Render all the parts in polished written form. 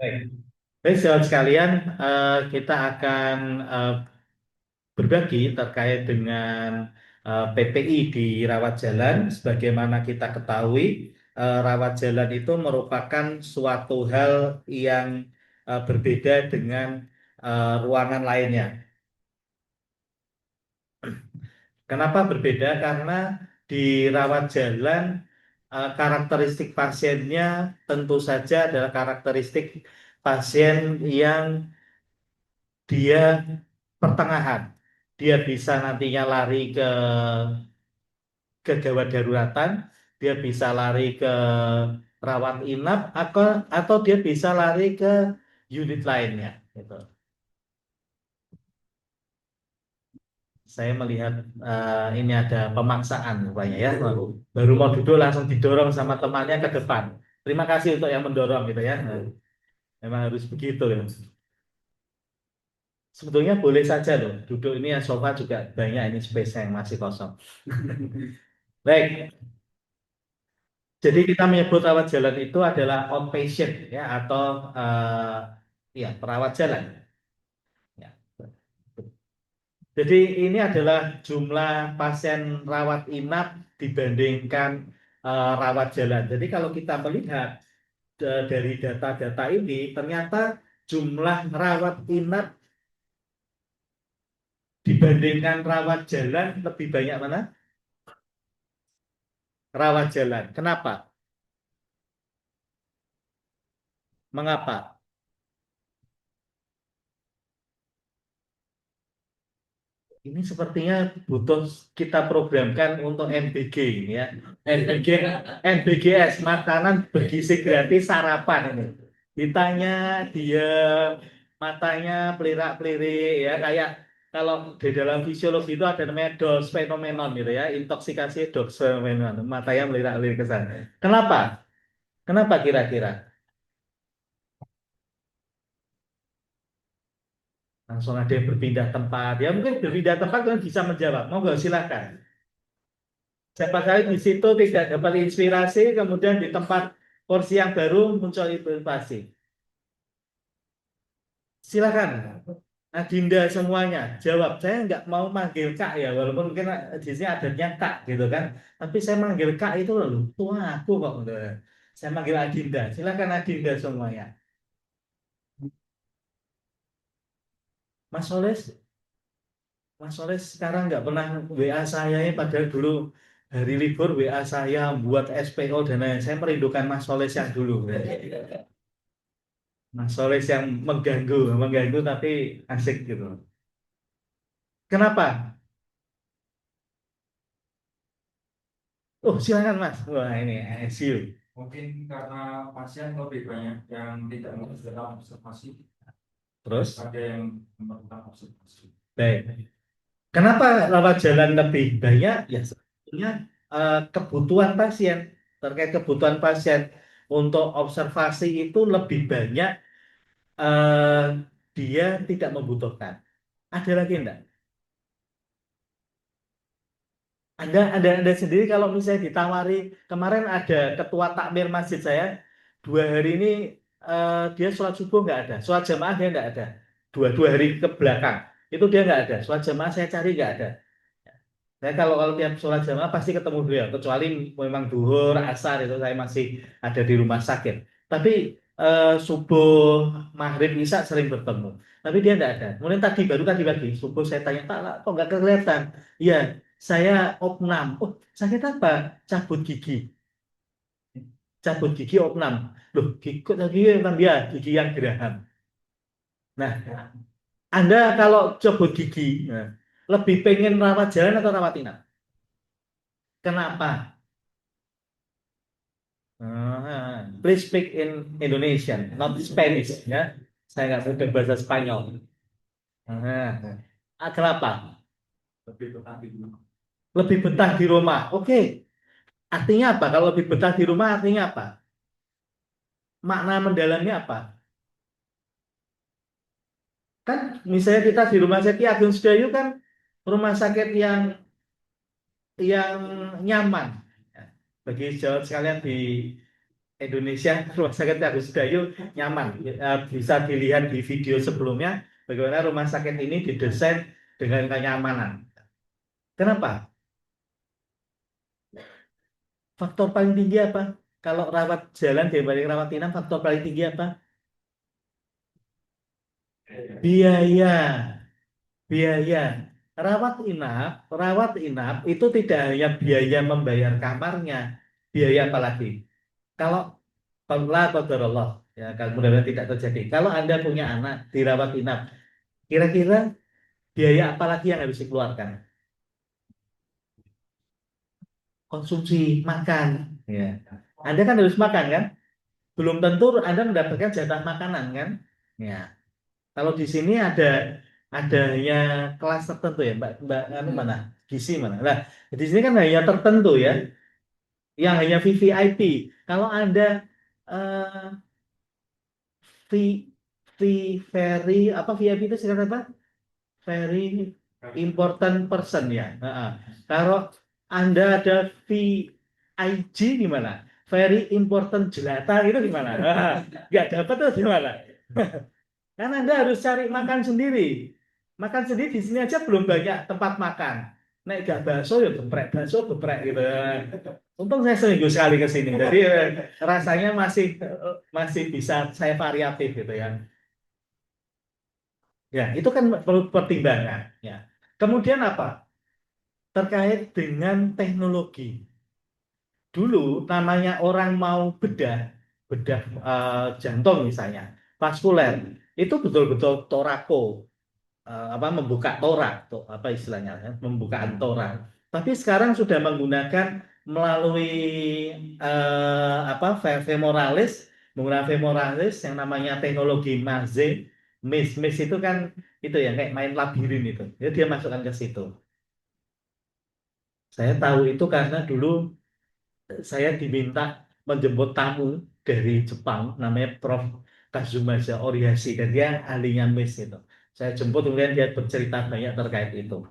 Baik. Baik, saudara sekalian, kita akan berbagi terkait dengan PPI di rawat jalan. Sebagaimana kita ketahui, rawat jalan itu merupakan suatu hal yang berbeda dengan ruangan lainnya. Kenapa berbeda? Karena di rawat jalan, karakteristik pasiennya tentu saja adalah karakteristik pasien yang dia pertengahan. Dia bisa nantinya lari ke gawat daruratan, dia bisa lari ke rawat inap, atau dia bisa lari ke unit lainnya. Gitu. Saya melihat ini ada pemaksaan rupanya ya. Baru mau duduk langsung didorong sama temannya ke depan. Terima kasih untuk yang mendorong gitu ya. Memang harus begitu ya. Sebetulnya boleh saja loh. Duduk ini ya sofa juga banyak ini space yang masih kosong. Baik, jadi kita menyebut rawat jalan itu adalah outpatient ya atau ya perawat jalan. Ya. Jadi ini adalah jumlah pasien rawat inap dibandingkan rawat jalan. Jadi kalau kita melihat dari data-data ini, ternyata jumlah rawat inap dibandingkan rawat jalan lebih banyak mana? Rawat jalan. Kenapa? Mengapa? Ini sepertinya butuh kita programkan untuk MBG ini ya. MBG, NBGS, makanan bergizi gratis sarapan ini. Ditanya dia matanya pelirak-pelirik ya kayak kalau di dalam fisiologi itu ada namanya Dose phenomenon gitu ya, intoksikasi Dose phenomenon, matanya melirak-lirik ke sana. Kenapa? Kenapa kira-kira? Langsung ada yang berpindah tempat. Ya mungkin berpindah tempat kan bisa menjawab. Monggo silakan. Siapa kali di situ tidak dapat inspirasi, kemudian di tempat porsi yang baru muncul inspirasi. Silakan, Adinda semuanya jawab. Saya nggak mau manggil Kak ya, walaupun mungkin di sini adanya Kak gitu kan. Tapi saya manggil Kak itu loh, tua aku kok. Gitu. Saya manggil Adinda. Silakan Adinda semuanya. Mas Soles, Mas Soles sekarang nggak pernah WA saya ya, padahal dulu hari libur WA saya buat SPO dan lain. Saya merindukan Mas Soles yang dulu. Mas Soles yang mengganggu tapi asik gitu. Kenapa? Oh, silakan Mas. Wah, ini SU. Mungkin karena pasien lebih banyak yang tidak membutuhkan observasi, Terus, ada yang memerlukan observasi. baik. Kenapa rawat jalan lebih banyak? Ya, sebetulnya kebutuhan pasien terkait kebutuhan pasien untuk observasi itu lebih banyak eh, dia tidak membutuhkan. Ada lagi enggak? Anda sendiri kalau misalnya ditawari kemarin ada ketua takmir masjid saya 2 hari ini dia sholat subuh nggak ada, sholat jamaah dia nggak ada, dua hari ke belakang itu dia nggak ada, sholat jamaah saya cari nggak ada. Saya kalau tiap sholat jamaah pasti ketemu beliau, kecuali memang duhur, asar itu saya masih ada di rumah sakit. Tapi subuh, maghrib, isya sering bertemu. Tapi dia nggak ada. Kemudian baru tadi pagi, subuh saya tanya, Pak, kok nggak kelihatan? Iya, saya opnam. Oh, sakit apa? Cabut gigi. Cabut gigi opnam. Loh, kok lagi kan dia gigi yang geraham. Nah, Anda kalau cabut gigi, nah, lebih pengen rawat jalan atau rawat inap? Kenapa? Please speak in Indonesian, not Spanish, ya. Saya nggak suka bahasa Spanyol. Kenapa? Lebih betah di rumah. Lebih betah di rumah. Oke, artinya apa? Kalau lebih betah di rumah artinya apa? Makna mendalamnya apa? Kan misalnya kita di Rumah Sakit Agung Sedayu kan rumah sakit yang nyaman. Ya. Bagi jawab sekalian di Indonesia, Rumah Sakit Agus Dayu nyaman. Bisa dilihat di video sebelumnya bagaimana rumah sakit ini didesain dengan kenyamanan. Kenapa? Faktor paling tinggi apa? Kalau rawat jalan dibanding rawat inap, faktor paling tinggi apa? Biaya. Biaya. Rawat inap itu tidak hanya biaya membayar kamarnya, biaya apa lagi? Kalau Allah qadarullah, ya kalau mudah-mudahan tidak terjadi. Kalau Anda punya anak dirawat inap, kira-kira biaya apa lagi yang harus dikeluarkan? Konsumsi makan. Ya. Anda kan harus makan kan? Belum tentu Anda mendapatkan jatah makanan kan? Ya. Kalau di sini ada hanya kelas tertentu ya, Mbak, Mbak anu mana? Gizi mana? Nah, di sini kan hanya tertentu ya, yang hanya VVIP. Kalau Anda eh, V V very apa VIP itu sekarang apa? Very important person ya. Heeh. Kalau Anda ada VIG gimana? Very important jelata itu gimana? Nggak dapat tuh gimana? Kan Anda harus cari makan sendiri. Makan sendiri di sini aja belum banyak tempat makan. Nek gak bakso ya geprek gitu. Untung saya seminggu sekali ke sini. Jadi rasanya masih masih bisa saya variatif gitu ya. Ya, itu kan perlu pertimbangan ya. Kemudian apa? Terkait dengan teknologi. Dulu namanya orang mau bedah, bedah jantung misalnya, vaskuler, itu betul-betul torako, apa membuka torak, tuh apa istilahnya, ya, pembukaan torak. Tapi sekarang sudah menggunakan melalui apa femoralis, menggunakan femoralis yang namanya teknologi MAZE, MIS itu kan itu ya kayak main labirin itu. Jadi dia masukkan ke situ. Saya tahu itu karena dulu saya diminta menjemput tamu dari Jepang namanya Prof. Kazumasa Orihashi dan dia ahlinya MIS itu. Saya jemput kemudian dia bercerita banyak terkait itu.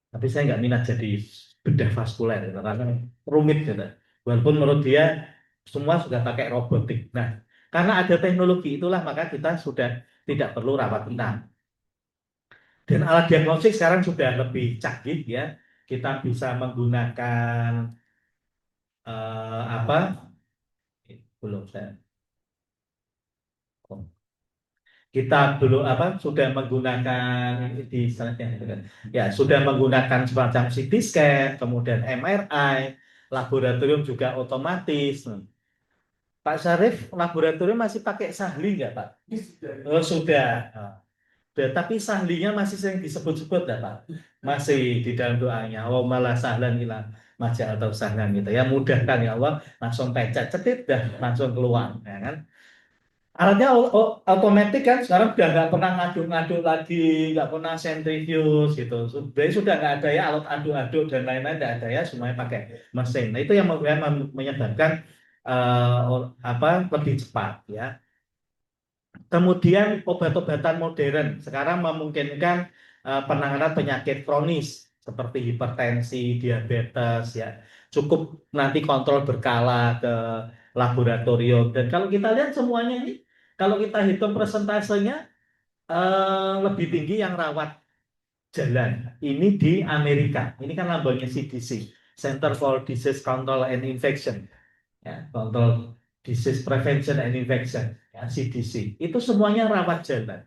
Tapi saya nggak minat jadi bedah vaskuler gitu, karena rumit gitu. Walaupun menurut dia semua sudah pakai robotik. Nah, karena ada teknologi itulah maka kita sudah tidak perlu rawat inap. Dan alat diagnostik sekarang sudah lebih canggih ya. Kita bisa menggunakan apa? Belum saya. Kita belum apa sudah menggunakan di selanjutnya gitu kan. Ya sudah menggunakan semacam CT scan, kemudian MRI, laboratorium juga otomatis. Pak Syarif, laboratorium masih pakai sahli nggak Pak? Oh sudah. Nah, tapi sahlinya masih sering disebut-sebut nggak Pak? Masih di dalam doanya. Oh malah sahlan hilang maja atau sahlan gitu ya, mudahkan ya Allah, langsung pencet cetit dah langsung keluar ya kan. Alatnya otomatis kan sekarang udah nggak pernah ngaduk-ngaduk lagi, nggak pernah sentrifuge gitu. Jadi sudah nggak ada ya alat aduk-aduk dan lain-lain nggak ada ya, semuanya pakai mesin. Nah itu yang menyebabkan apa lebih cepat ya. Kemudian obat-obatan modern sekarang memungkinkan penanganan penyakit kronis seperti hipertensi, diabetes ya. Cukup nanti kontrol berkala ke laboratorium dan kalau kita lihat semuanya ini kalau kita hitung persentasenya lebih tinggi yang rawat jalan. Ini di Amerika. Ini kan lambangnya CDC, Center for Disease Control and Infection ya, Control Disease Prevention and Infection ya, CDC. Itu semuanya rawat jalan.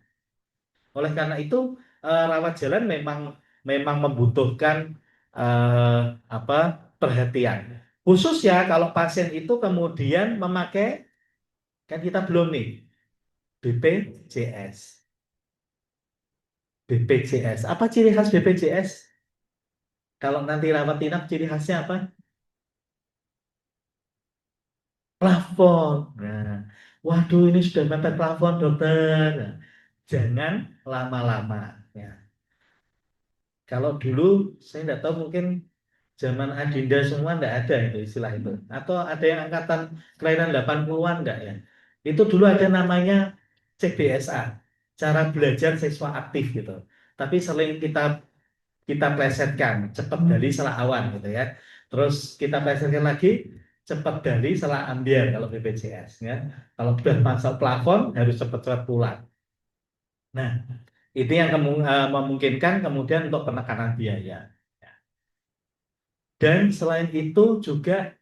Oleh karena itu rawat jalan memang memang membutuhkan eh, apa perhatian. Khusus ya kalau pasien itu kemudian memakai kan kita belum nih BPJS. BPJS. Apa ciri khas BPJS? Kalau nanti rawat inap ciri khasnya apa? Plafon. Nah, waduh ini sudah mepet plafon dokter. Nah, jangan lama-lama. Ya. Kalau dulu saya tidak tahu mungkin zaman Adinda semua enggak ada itu istilah itu. Atau ada yang angkatan kelahiran 80-an enggak ya? Itu dulu ada namanya CBSA, cara belajar siswa aktif gitu. Tapi sering kita kita plesetkan, cepat dari salah awan gitu ya. Terus kita plesetkan lagi, cepat gali salah ambiar kalau BPJS ya. Kalau sudah masuk plafon harus cepat-cepat pulang. Nah, itu yang memungkinkan kemudian untuk penekanan biaya. Dan selain itu juga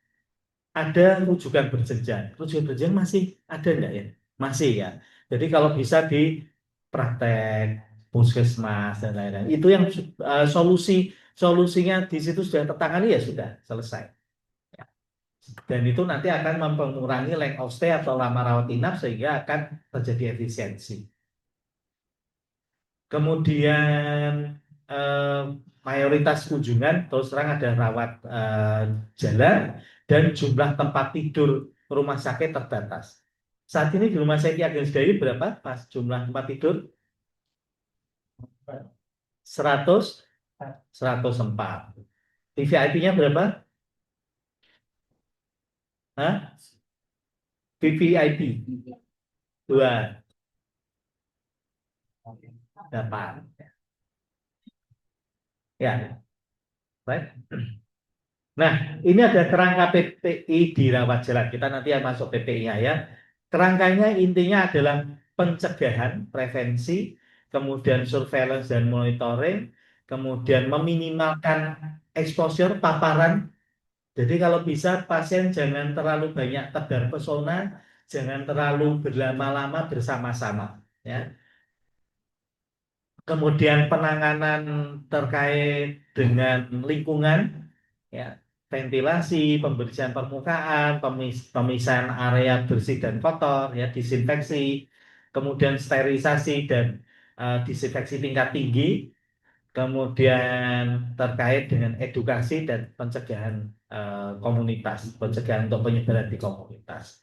ada rujukan berjenjang. Rujukan berjenjang masih ada enggak ya? Masih ya. Jadi kalau bisa di praktek puskesmas dan lain-lain. Itu yang solusinya di situ sudah tertangani ya sudah selesai. Ya. Dan itu nanti akan mengurangi length of stay atau lama rawat inap sehingga akan terjadi efisiensi. Kemudian eh, mayoritas kunjungan terus terang ada rawat jalan dan jumlah tempat tidur rumah sakit terbatas. Saat ini di rumah sakit Ki Ageng Sedayu berapa pas jumlah tempat tidur? 100, 104. VVIP-nya berapa? Hah? VVIP 2, dapat. Ya, baik. Nah, ini ada kerangka PPI di rawat jalan. Kita nanti yang masuk PPI-nya ya. Kerangkanya intinya adalah pencegahan, prevensi, kemudian surveillance dan monitoring, kemudian meminimalkan exposure, paparan. Jadi kalau bisa pasien jangan terlalu banyak tebar pesona, jangan terlalu berlama-lama bersama-sama. Ya. Kemudian penanganan terkait dengan lingkungan, ya, ventilasi, pembersihan permukaan, pemisahan area bersih dan kotor, ya, disinfeksi, kemudian sterilisasi dan disinfeksi tingkat tinggi, kemudian terkait dengan edukasi dan pencegahan komunitas, pencegahan untuk penyebaran di komunitas.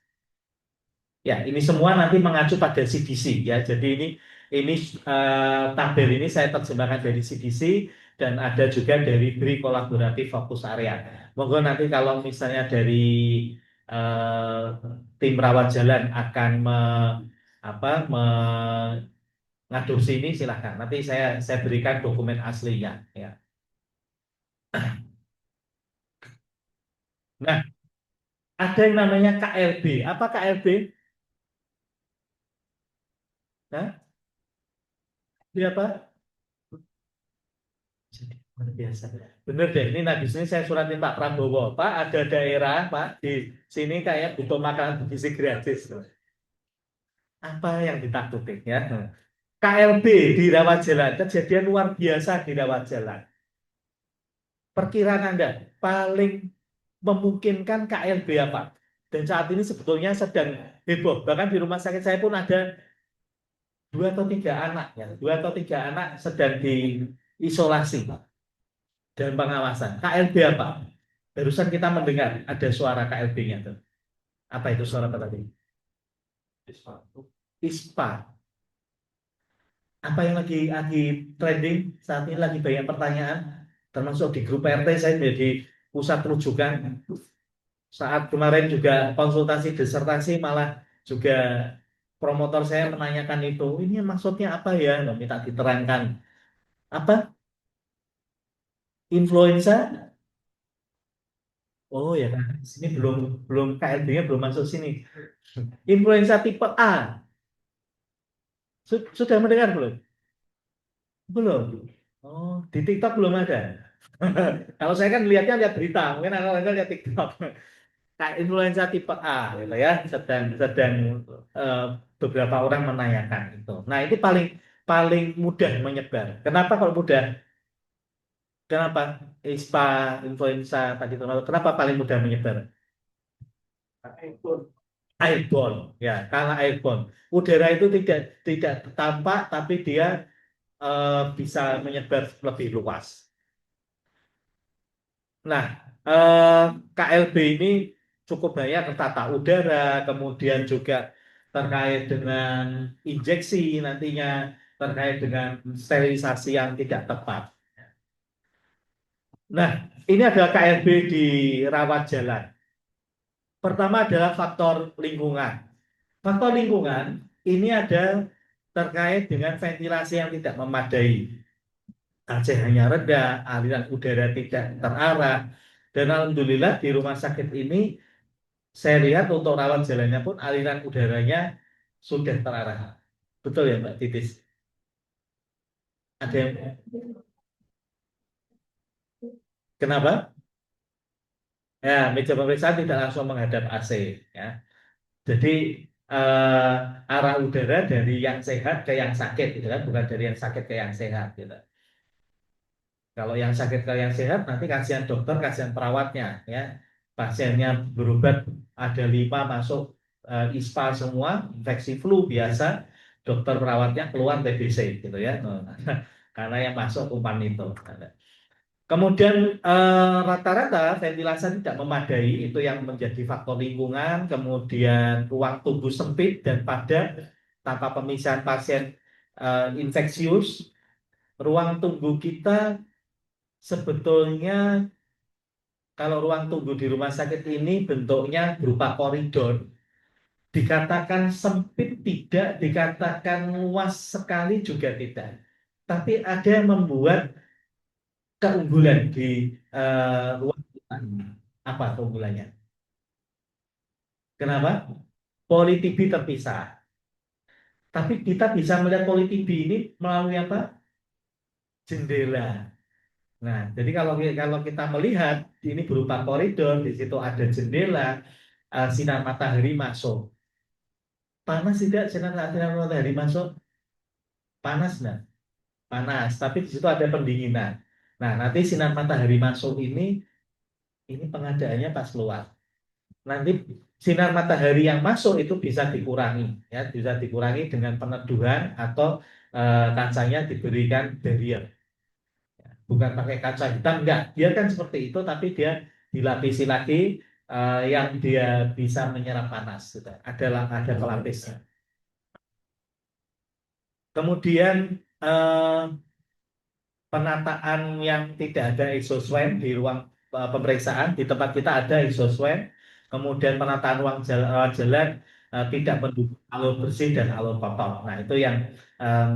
Ya, ini semua nanti mengacu pada CDC ya. Jadi ini tabel ini saya terjemahkan dari CDC dan ada juga dari BRI kolaboratif fokus area. Monggo nanti kalau misalnya dari eh, tim rawat jalan akan mengadopsi ini silahkan. Nanti saya berikan dokumen aslinya ya. Nah, ada yang namanya KLB. Apa KLB? Nah, ini apa? Jadi luar biasa. Bener deh, ini habis ini saya suratin Pak Prabowo. Pak, ada daerah, Pak, di sini kayak butuh makanan bergizi gratis. Apa yang ditakutin ya? KLB di rawat jalan, kejadian luar biasa di rawat jalan. Perkiraan Anda paling memungkinkan KLB apa? Dan saat ini sebetulnya sedang heboh. Bahkan di rumah sakit saya pun ada 2 atau 3 anak ya, 2 atau 3 anak sedang diisolasi dan pengawasan. KLB apa? Barusan kita mendengar ada suara KLB-nya tuh. Apa itu suara apa tadi? ISPA. Apa yang lagi trending saat ini lagi banyak pertanyaan, termasuk di grup RT saya menjadi pusat rujukan. Saat kemarin juga konsultasi disertasi malah juga promotor saya menanyakan itu. Ini maksudnya apa ya? Loh, minta diterangkan. Apa? Influenza? Oh ya kan, sini belum belum KLB-nya belum masuk sini. Influenza tipe A. Sudah mendengar belum? Belum. Oh, di TikTok belum ada. Kalau saya kan lihat berita, mungkin Anda lihat TikTok. Kayak influenza tipe A, gitu ya, sedang eh, beberapa orang menanyakan itu. Nah, ini paling paling mudah menyebar. Kenapa kalau mudah? Kenapa ISPA, influenza tadi itu, kenapa paling mudah menyebar? Airborne, ya, karena airborne. Udara itu tidak tidak tampak, tapi dia bisa menyebar lebih luas. Nah, eh, KLB ini cukup banyak tata udara, kemudian juga terkait dengan injeksi nantinya, terkait dengan sterilisasi yang tidak tepat. Nah, ini adalah KLB di rawat jalan. Pertama adalah faktor lingkungan. Faktor lingkungan ini ada terkait dengan ventilasi yang tidak memadai. Aceh hanya rendah, aliran udara tidak terarah. Dan alhamdulillah di rumah sakit ini saya lihat untuk rawat jalannya pun aliran udaranya sudah terarah. Betul ya Mbak Titis? Ada yang kenapa? Ya, meja pemeriksaan tidak langsung menghadap AC ya. Jadi arah udara dari yang sehat ke yang sakit gitu kan, bukan dari yang sakit ke yang sehat gitu. Kalau yang sakit ke yang sehat nanti kasihan dokter, kasihan perawatnya ya. Pasiennya berobat ada 5 masuk ISPA semua, infeksi flu biasa, dokter perawatnya keluar TBC gitu ya. Karena yang masuk umpan itu. Kemudian rata-rata ventilasi tidak memadai, itu yang menjadi faktor lingkungan, kemudian ruang tunggu sempit dan padat tanpa pemisahan pasien infeksius. Ruang tunggu kita sebetulnya kalau ruang tunggu di rumah sakit ini bentuknya berupa koridor. Dikatakan sempit tidak, dikatakan luas sekali juga tidak. Tapi ada yang membuat keunggulan di ruang kita. Apa keunggulannya? Kenapa? Poli-TB terpisah. Tapi kita bisa melihat poli-TB ini melalui apa? Jendela. Nah, jadi kalau kita melihat ini berupa koridor, di situ ada jendela, sinar matahari masuk. Panas tidak sinar matahari masuk? Panas nggak? Panas. Tapi di situ ada pendinginan. Nah, nanti sinar matahari masuk ini pengadaannya pas keluar. Nanti sinar matahari yang masuk itu bisa dikurangi, ya, bisa dikurangi dengan peneduhan atau kacanya diberikan barrier. Bukan pakai kaca hitam, enggak. Dia kan seperti itu, tapi dia dilapisi lagi yang dia bisa menyerap panas. Gitu. Ada pelapisnya. Kemudian eh, penataan yang tidak ada exhaust di ruang pemeriksaan. Di tempat kita ada exhaust. Kemudian penataan rawat jalan tidak mendukung alur bersih dan alur kotor. Nah, itu yang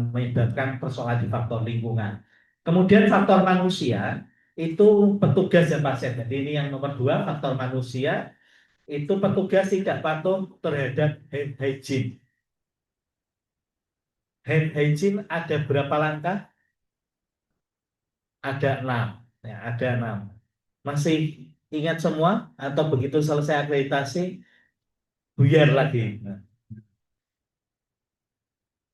menyebabkan persoalan di faktor lingkungan. Kemudian faktor manusia itu petugas dan pasien. Jadi ini yang nomor 2, faktor manusia itu petugas tidak patuh terhadap hand hygiene. Hand hygiene ada berapa langkah? Ada 6. Ya, ada 6. Masih ingat semua atau begitu selesai akreditasi buyar lagi. Nah,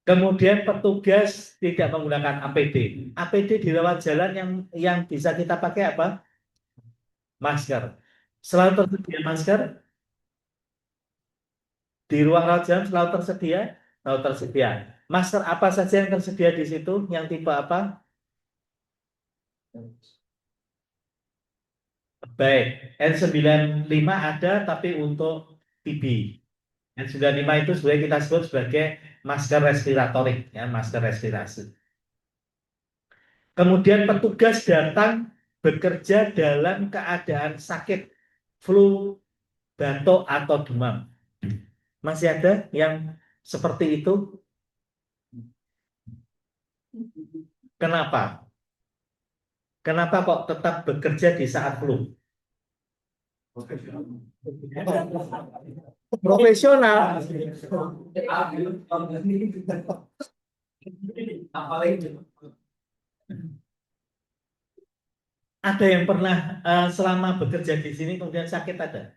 kemudian petugas tidak menggunakan APD. APD di rawat jalan yang bisa kita pakai apa? Masker. Selalu tersedia masker di ruang rawat jalan, selalu tersedia, selalu tersedia. Masker apa saja yang tersedia di situ? Yang tipe apa? Baik, N95 ada tapi untuk TB. N95 itu sebenarnya kita sebut sebagai masker respiratorik, ya, masker respirasi. Kemudian petugas datang bekerja dalam keadaan sakit, flu, batuk, atau demam. Masih ada yang seperti itu? Kenapa? Kenapa kok tetap bekerja di saat flu? Profesional. Ada yang pernah selama bekerja di sini kemudian sakit ada?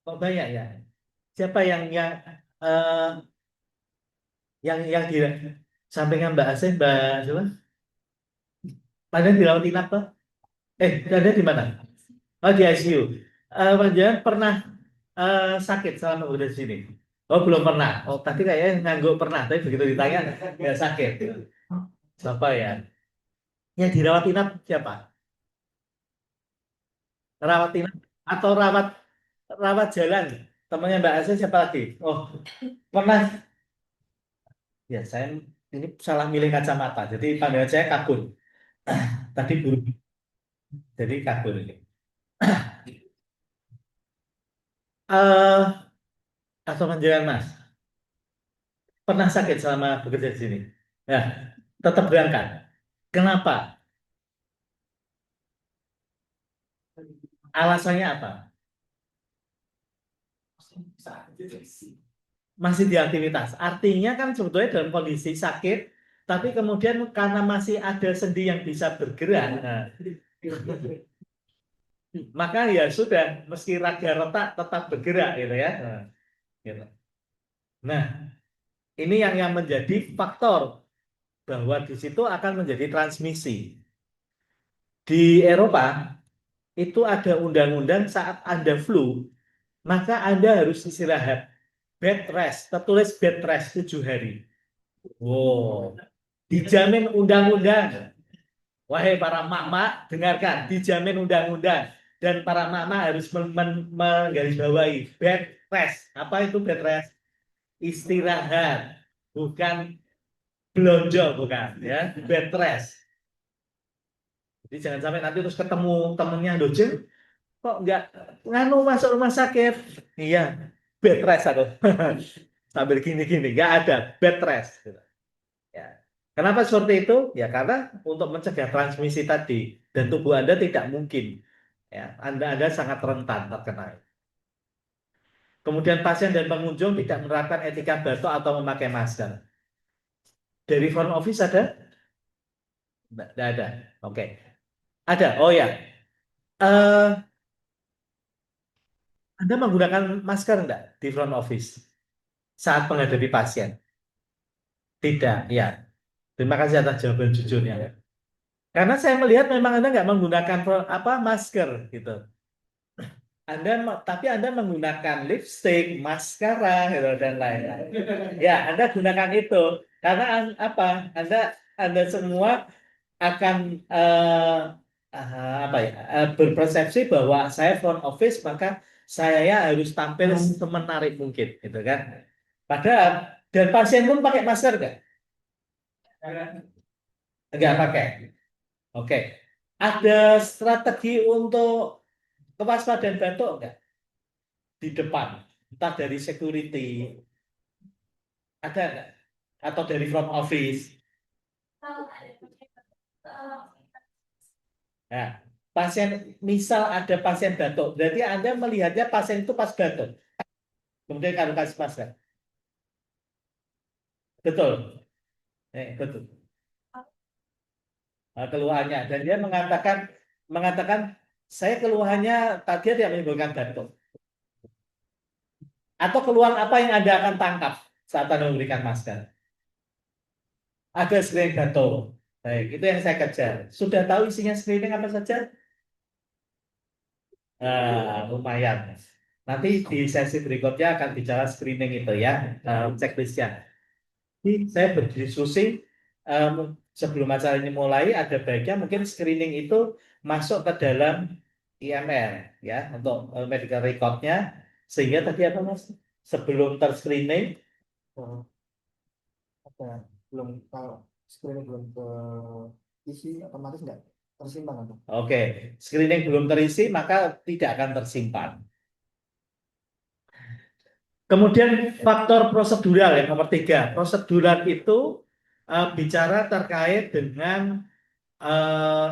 Kok banyak ya? Siapa eh, yang di sampingan Mbak Asih, Mbak siapa? Padahal dirawat inap toh? Ada di mana? Oh, di ICU. Panjenengan pernah sakit selama udah di sini? Oh, belum pernah. Oh, tadi kayaknya ngangguk pernah, tapi begitu ditanya nggak sakit. Siapa ya? Yang dirawat inap siapa? Rawat inap atau rawat rawat jalan? Temannya Mbak Asih siapa lagi? Oh, pernah. Ya, saya ini salah milih kacamata. Jadi panggilan saya Kabun. Tadi buru, jadi Kabun ini. eh atau panjangan Mas, pernah sakit selama bekerja di sini? Ya, tetap berangkat. Kenapa? Alasannya apa? Masih di aktivitas. Artinya kan sebetulnya dalam kondisi sakit, tapi kemudian karena masih ada sendi yang bisa bergerak, nah, maka ya sudah, meski raga retak tetap bergerak gitu ya. Nah, gitu. Nah, ini yang menjadi faktor bahwa di situ akan menjadi transmisi. Di Eropa itu ada undang-undang saat Anda flu, maka Anda harus istirahat. Bed rest, tertulis bed rest 7 hari. Wow, dijamin undang-undang. Wahai para mama, dengarkan, dijamin undang-undang. Dan para mama harus menggarisbawahi bed rest. Apa itu bed rest? Istirahat, bukan belonjo, bukan ya. Bed rest. Jadi jangan sampai nanti terus ketemu temennya dojen, kok nggak nganu masuk rumah sakit? Iya, bed rest aku. Sambil gini-gini, nggak ada bed rest. Ya. Kenapa seperti itu? Ya karena untuk mencegah transmisi tadi dan tubuh Anda tidak mungkin, ya Anda sangat rentan terkena. Kemudian pasien dan pengunjung tidak menerapkan etika batuk atau memakai masker. Dari front office ada? Tidak ada. Oke. Ada. Oh ya. Eh, Anda menggunakan masker enggak di front office saat menghadapi pasien? Tidak. Ya. Terima kasih atas jawaban jujurnya. Karena saya melihat memang Anda nggak menggunakan apa masker gitu. Tapi Anda menggunakan lipstick, maskara, gitu, dan lain-lain. Ya, Anda gunakan itu karena apa? Anda semua akan apa ya berpersepsi bahwa saya front office maka saya harus tampil semenarik mungkin, gitu kan? Padahal dan pasien pun pakai masker nggak? Nggak pakai. Oke. Ada strategi untuk kewaspadaan batuk nggak? Di depan, entah dari security, ada nggak? Atau dari front office. Nah, pasien, misal ada pasien batuk, berarti Anda melihatnya pasien itu pas batuk. Kemudian kalau kasih masker. Betul. Betul. Nah, keluhannya. Dan dia mengatakan saya keluhannya tadi tidak menimbulkan batuk. Atau keluhan apa yang Anda akan tangkap saat Anda memberikan masker? Ada screening batuk. Baik, itu yang saya kejar. Sudah tahu isinya screening apa saja? Lumayan. Nanti di sesi berikutnya akan bicara screening itu ya, checklistnya. Jadi saya berdiskusi um, sebelum acara ini mulai, ada baiknya mungkin screening itu masuk ke dalam IMR ya untuk medical recordnya, sehingga tadi apa Mas? Sebelum terscreening, Oh, apa ya? Belum kalau screening belum ke isi otomatis nggak tersimpan atau oke, screening belum terisi maka tidak akan tersimpan. Kemudian faktor prosedural yang nomor 3. Prosedural itu bicara terkait dengan eh,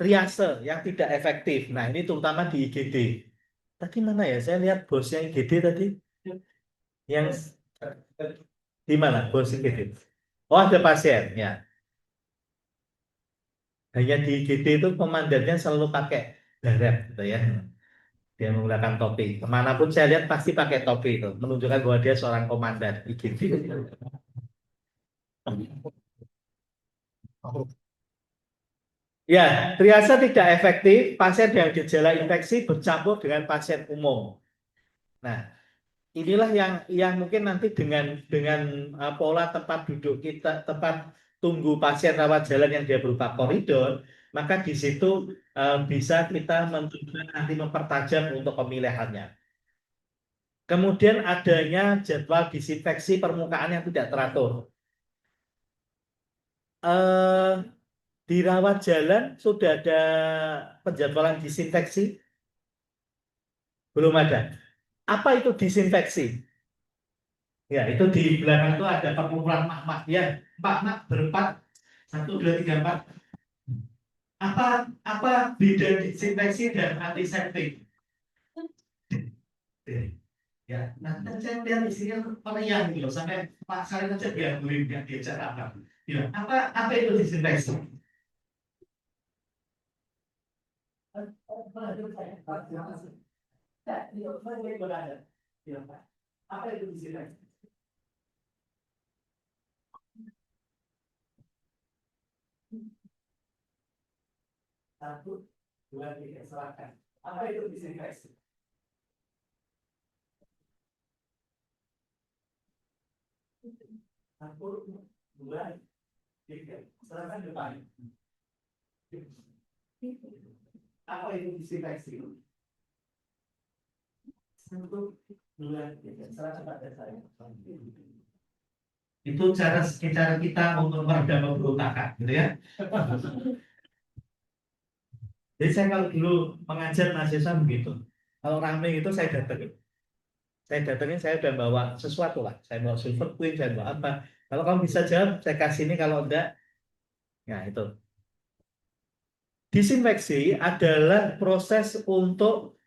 triase yang tidak efektif. Nah, ini terutama di IGD. Tadi mana ya? Saya lihat bosnya IGD tadi. Yang di mana bos IGD? Oh, ada pasien. Ya. Hanya di IGD itu komandannya selalu pakai baret gitu ya. Dia menggunakan topi. Kemanapun saya lihat pasti pakai topi itu. Menunjukkan bahwa dia seorang komandan IGD. oh, Ya, triase tidak efektif. Pasien dengan gejala infeksi bercampur dengan pasien umum. Nah, inilah yang mungkin nanti dengan pola tempat duduk kita, tempat tunggu pasien rawat jalan yang dia berupa koridor, maka di situ bisa kita mencoba nanti mempertajam untuk pemilihannya. Kemudian adanya jadwal disinfeksi permukaan yang tidak teratur. Eh, di rawat jalan sudah ada penjadwalan disinfeksi? Belum ada. Apa itu disinfeksi? Ya, itu di belakang itu ada perkumpulan mak-mak ya. Mak-mak berempat, 1, 2, 3, 4. Apa beda disinfeksi dan antiseptik? Ya, nah kan saya lihat isinya meriang gitu loh, sampai Pak Salim aja diambil nggak diajak apa. Ya, apa itu disinfeksi? Apa itu disinfeksi? Satu, dua, tiga, silakan. Apa itu disinfeksi? Satu, dua, tiga, silakan depan. Apa itu disinfeksi? Satu, dua, tiga, silakan pada saya. Itu cara kita untuk meredam pemberontakan, gitu ya. Jadi saya kalau dulu mengajar mahasiswa begitu, kalau rame itu saya udah bawa sesuatu lah, saya bawa silver queen, saya bawa apa. Kalau kamu bisa jawab, saya kasih ini, kalau enggak, ya itu. Disinfeksi adalah proses untuk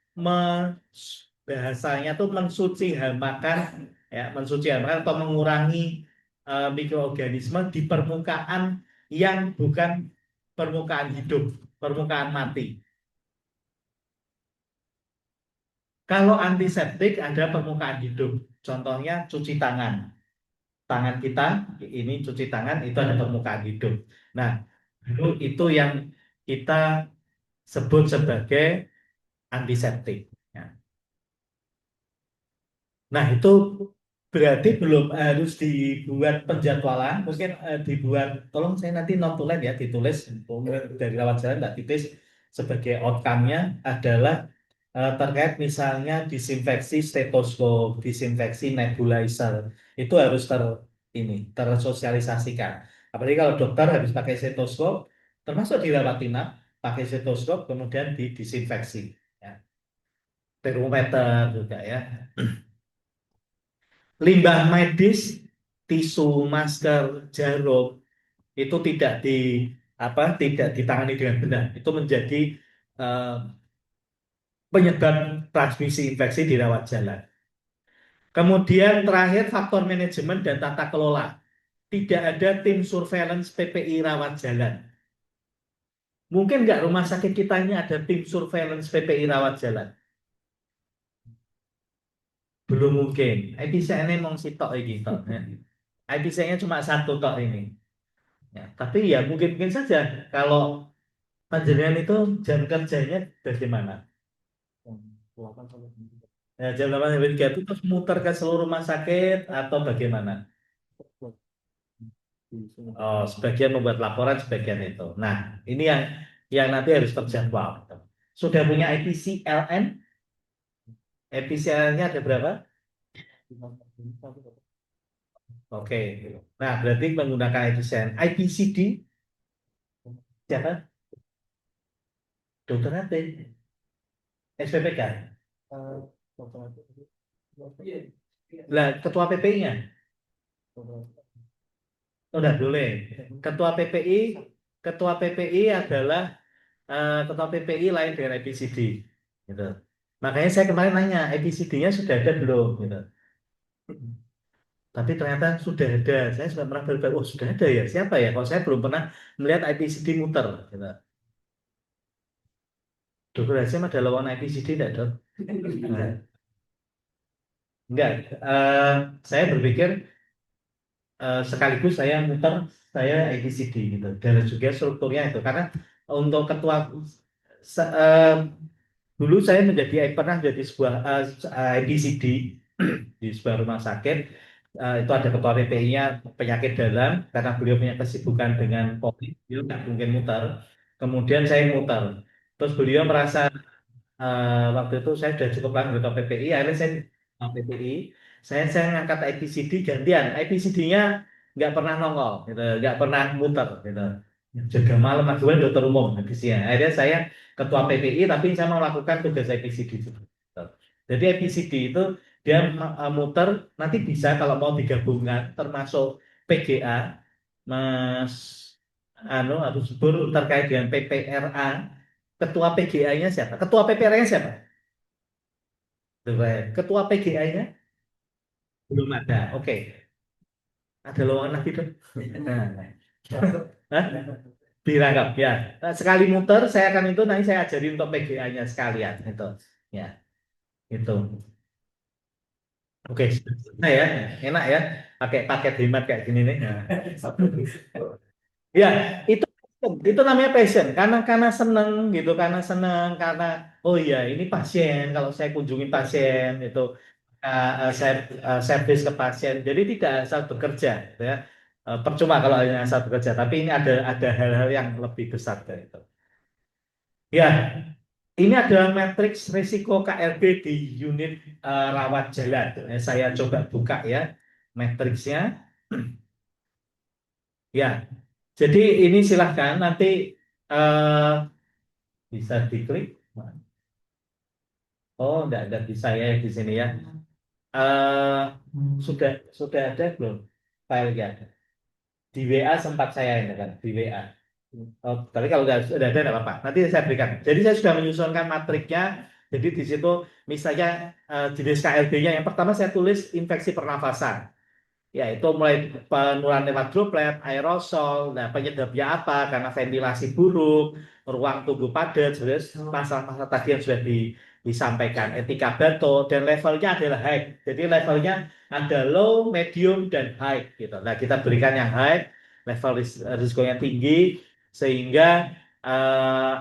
bahasanya tuh mensuci hamakan, ya mensuci hamakan atau mengurangi mikroorganisme di permukaan yang bukan permukaan hidup, permukaan mati. Kalau antiseptik ada permukaan hidup, contohnya cuci tangan. Tangan kita ini cuci tangan itu ada permukaan hidup. Nah, itu yang kita sebut sebagai antiseptik. Ya. Nah, itu berarti belum harus dibuat penjadwalan, mungkin dibuat, tolong saya nanti notulen ya, ditulis dari rawat jalan, Mbak Titis, sebagai outcome-nya adalah terkait misalnya disinfeksi stetoskop, disinfeksi nebulizer, itu harus tersosialisasikan. Apalagi kalau dokter habis pakai stetoskop, termasuk dirawat inap, pakai stetoskop, kemudian didisinfeksi. Ya. Termometer juga ya. Limbah medis, tisu, masker, jarum itu tidak ditangani dengan benar. Itu menjadi eh, penyebab transmisi infeksi di rawat jalan. Kemudian terakhir faktor manajemen dan tata kelola. Tidak ada tim surveillance PPI rawat jalan. Mungkin nggak rumah sakit kita ini ada tim surveillance PPI rawat jalan? Belum mungkin. IPCN mau sitok iki tok. IPCN-nya cuma satu tok ini. Ya, tapi ya mungkin saja kalau panjenengan itu jam kerjanya bagaimana? Jam 8 sampai jam 3. Ya, jam 8 sampai 3 itu terus muter ke seluruh rumah sakit atau bagaimana? Di sini. Oh, sebagian membuat laporan, sebagian itu. Nah, ini yang nanti harus terjadwal. Sudah punya IPCLN? IPCLN-nya ada berapa? Oke. Nah, berarti menggunakan IPCLN. IPCD siapa? Dokter Ate. SPPK. Lah, ketua PPI-nya? Udah boleh. Ketua PPI, ketua PPI adalah ketua PPI lain dengan IPCD, gitu. Makanya saya kemarin nanya, IPCD-nya sudah ada belum, gitu. Tapi ternyata sudah ada. Saya sudah pernah berpikir, oh sudah ada ya. Siapa ya? Kalau saya belum pernah melihat IPCD muter, gitu. Dokter Hasim ada lawan IPCD tidak, dok? Enggak. Saya berpikir sekaligus saya muter, saya IPCD gitu. Dan juga strukturnya itu. Karena untuk ketua se- eh, dulu saya pernah menjadi sebuah IPCD di sebuah rumah sakit. Itu ada ketua PPI-nya penyakit dalam, karena beliau punya kesibukan dengan COVID, beliau nggak mungkin muter. Kemudian saya muter. Terus beliau merasa waktu itu saya sudah cukup lama ketua PPI, akhirnya saya PPI, saya ngangkat IPCD gantian. IPCD-nya nggak pernah nongol, gitu, nggak pernah muter, gitu. Jaga malam, gue dokter umum habisnya. Akhirnya saya ketua PPI, tapi saya mau lakukan tugas IPCD juga. Gitu. Jadi IPCD itu dia muter, nanti bisa kalau mau digabungkan, termasuk PGA, Mas Abu Subur terkait dengan PPRA, ketua PGA-nya siapa? Ketua PPRA-nya siapa? Ketua PGA-nya belum ada. Oke, ada lowongan lagi dong. Nah, hah? Dirangkap ya. Nah, sekali muter saya akan itu nanti saya ajarin untuk PGA-nya sekalian itu. Ya, itu. Oke, nah ya, enak ya, pakai paket hemat kayak gini nih. Nah. Ya, itu itu namanya passion, karena seneng gitu, karena seneng, karena oh iya ini pasien, kalau saya kunjungi pasien itu saya servis ke pasien, jadi tidak asal bekerja, gitu ya. Percuma kalau hanya asal bekerja, tapi ini ada hal-hal yang lebih besar dari itu. Ya, ini adalah matriks risiko KLB di unit rawat jalan. Saya coba buka ya matriksnya. Ya, jadi ini silahkan nanti eh, bisa diklik. Oh, enggak ada di saya di sini ya. Eh sudah ada belum filenya? Di WA sempat saya ini kan di WA. Oh, tapi kalau udah ada enggak apa-apa. Nanti saya berikan. Jadi saya sudah menyusunkan matriknya. Jadi di situ misalnya jenis KLB-nya yang pertama saya tulis infeksi pernafasan. Ya, itu mulai penularan lewat droplet, aerosol, nah penyebabnya apa? Karena ventilasi buruk, ruang tunggu padat, sebenarnya masalah-masalah tadi yang sudah disampaikan, etika bato, dan levelnya adalah high. Jadi levelnya ada low, medium, dan high gitu. Nah, kita berikan yang high, level risikonya tinggi, sehingga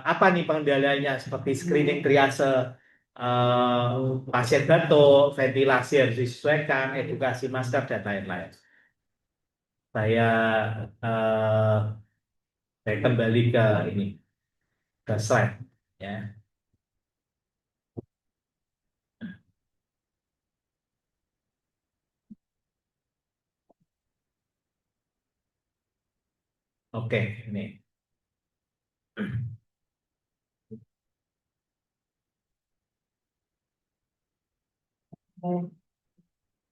apa nih pengendaliannya seperti screening triase pasien batuk, ventilasi harus disesuaikan, edukasi masker dan lain-lain. Saya eh, saya kembali ke ini ke slide ya. Oke, ini.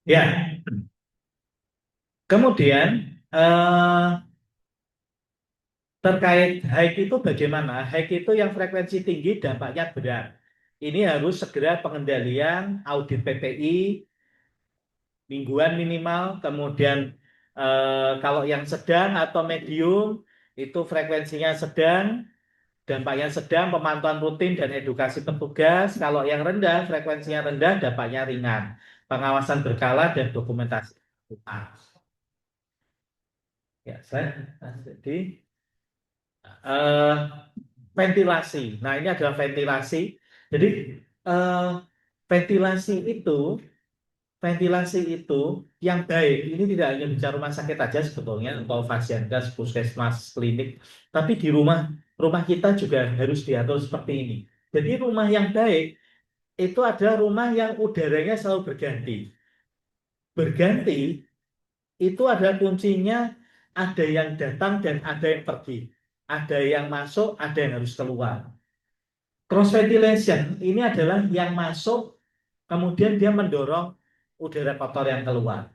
Ya, kemudian eh, terkait high itu bagaimana? High itu yang frekuensi tinggi dampaknya berat. Ini harus segera pengendalian audit PPI mingguan minimal, kemudian kalau yang sedang atau medium itu frekuensinya sedang, dampaknya sedang, pemantauan rutin dan edukasi petugas. Kalau yang rendah, frekuensinya rendah, dampaknya ringan, pengawasan berkala dan dokumentasi. Ya, jadi eh, ventilasi. Nah, ini adalah ventilasi. Jadi eh, ventilasi itu ventilasi itu yang baik. Ini tidak hanya bicara rumah sakit aja sebetulnya, atau fasilitas puskesmas, klinik, tapi di rumah kita juga harus diatur seperti ini. Jadi rumah yang baik itu adalah rumah yang udaranya selalu berganti. Berganti itu adalah kuncinya, ada yang datang dan ada yang pergi. Ada yang masuk, ada yang harus keluar. Cross ventilation ini adalah yang masuk, kemudian dia mendorong udara kotor yang keluar.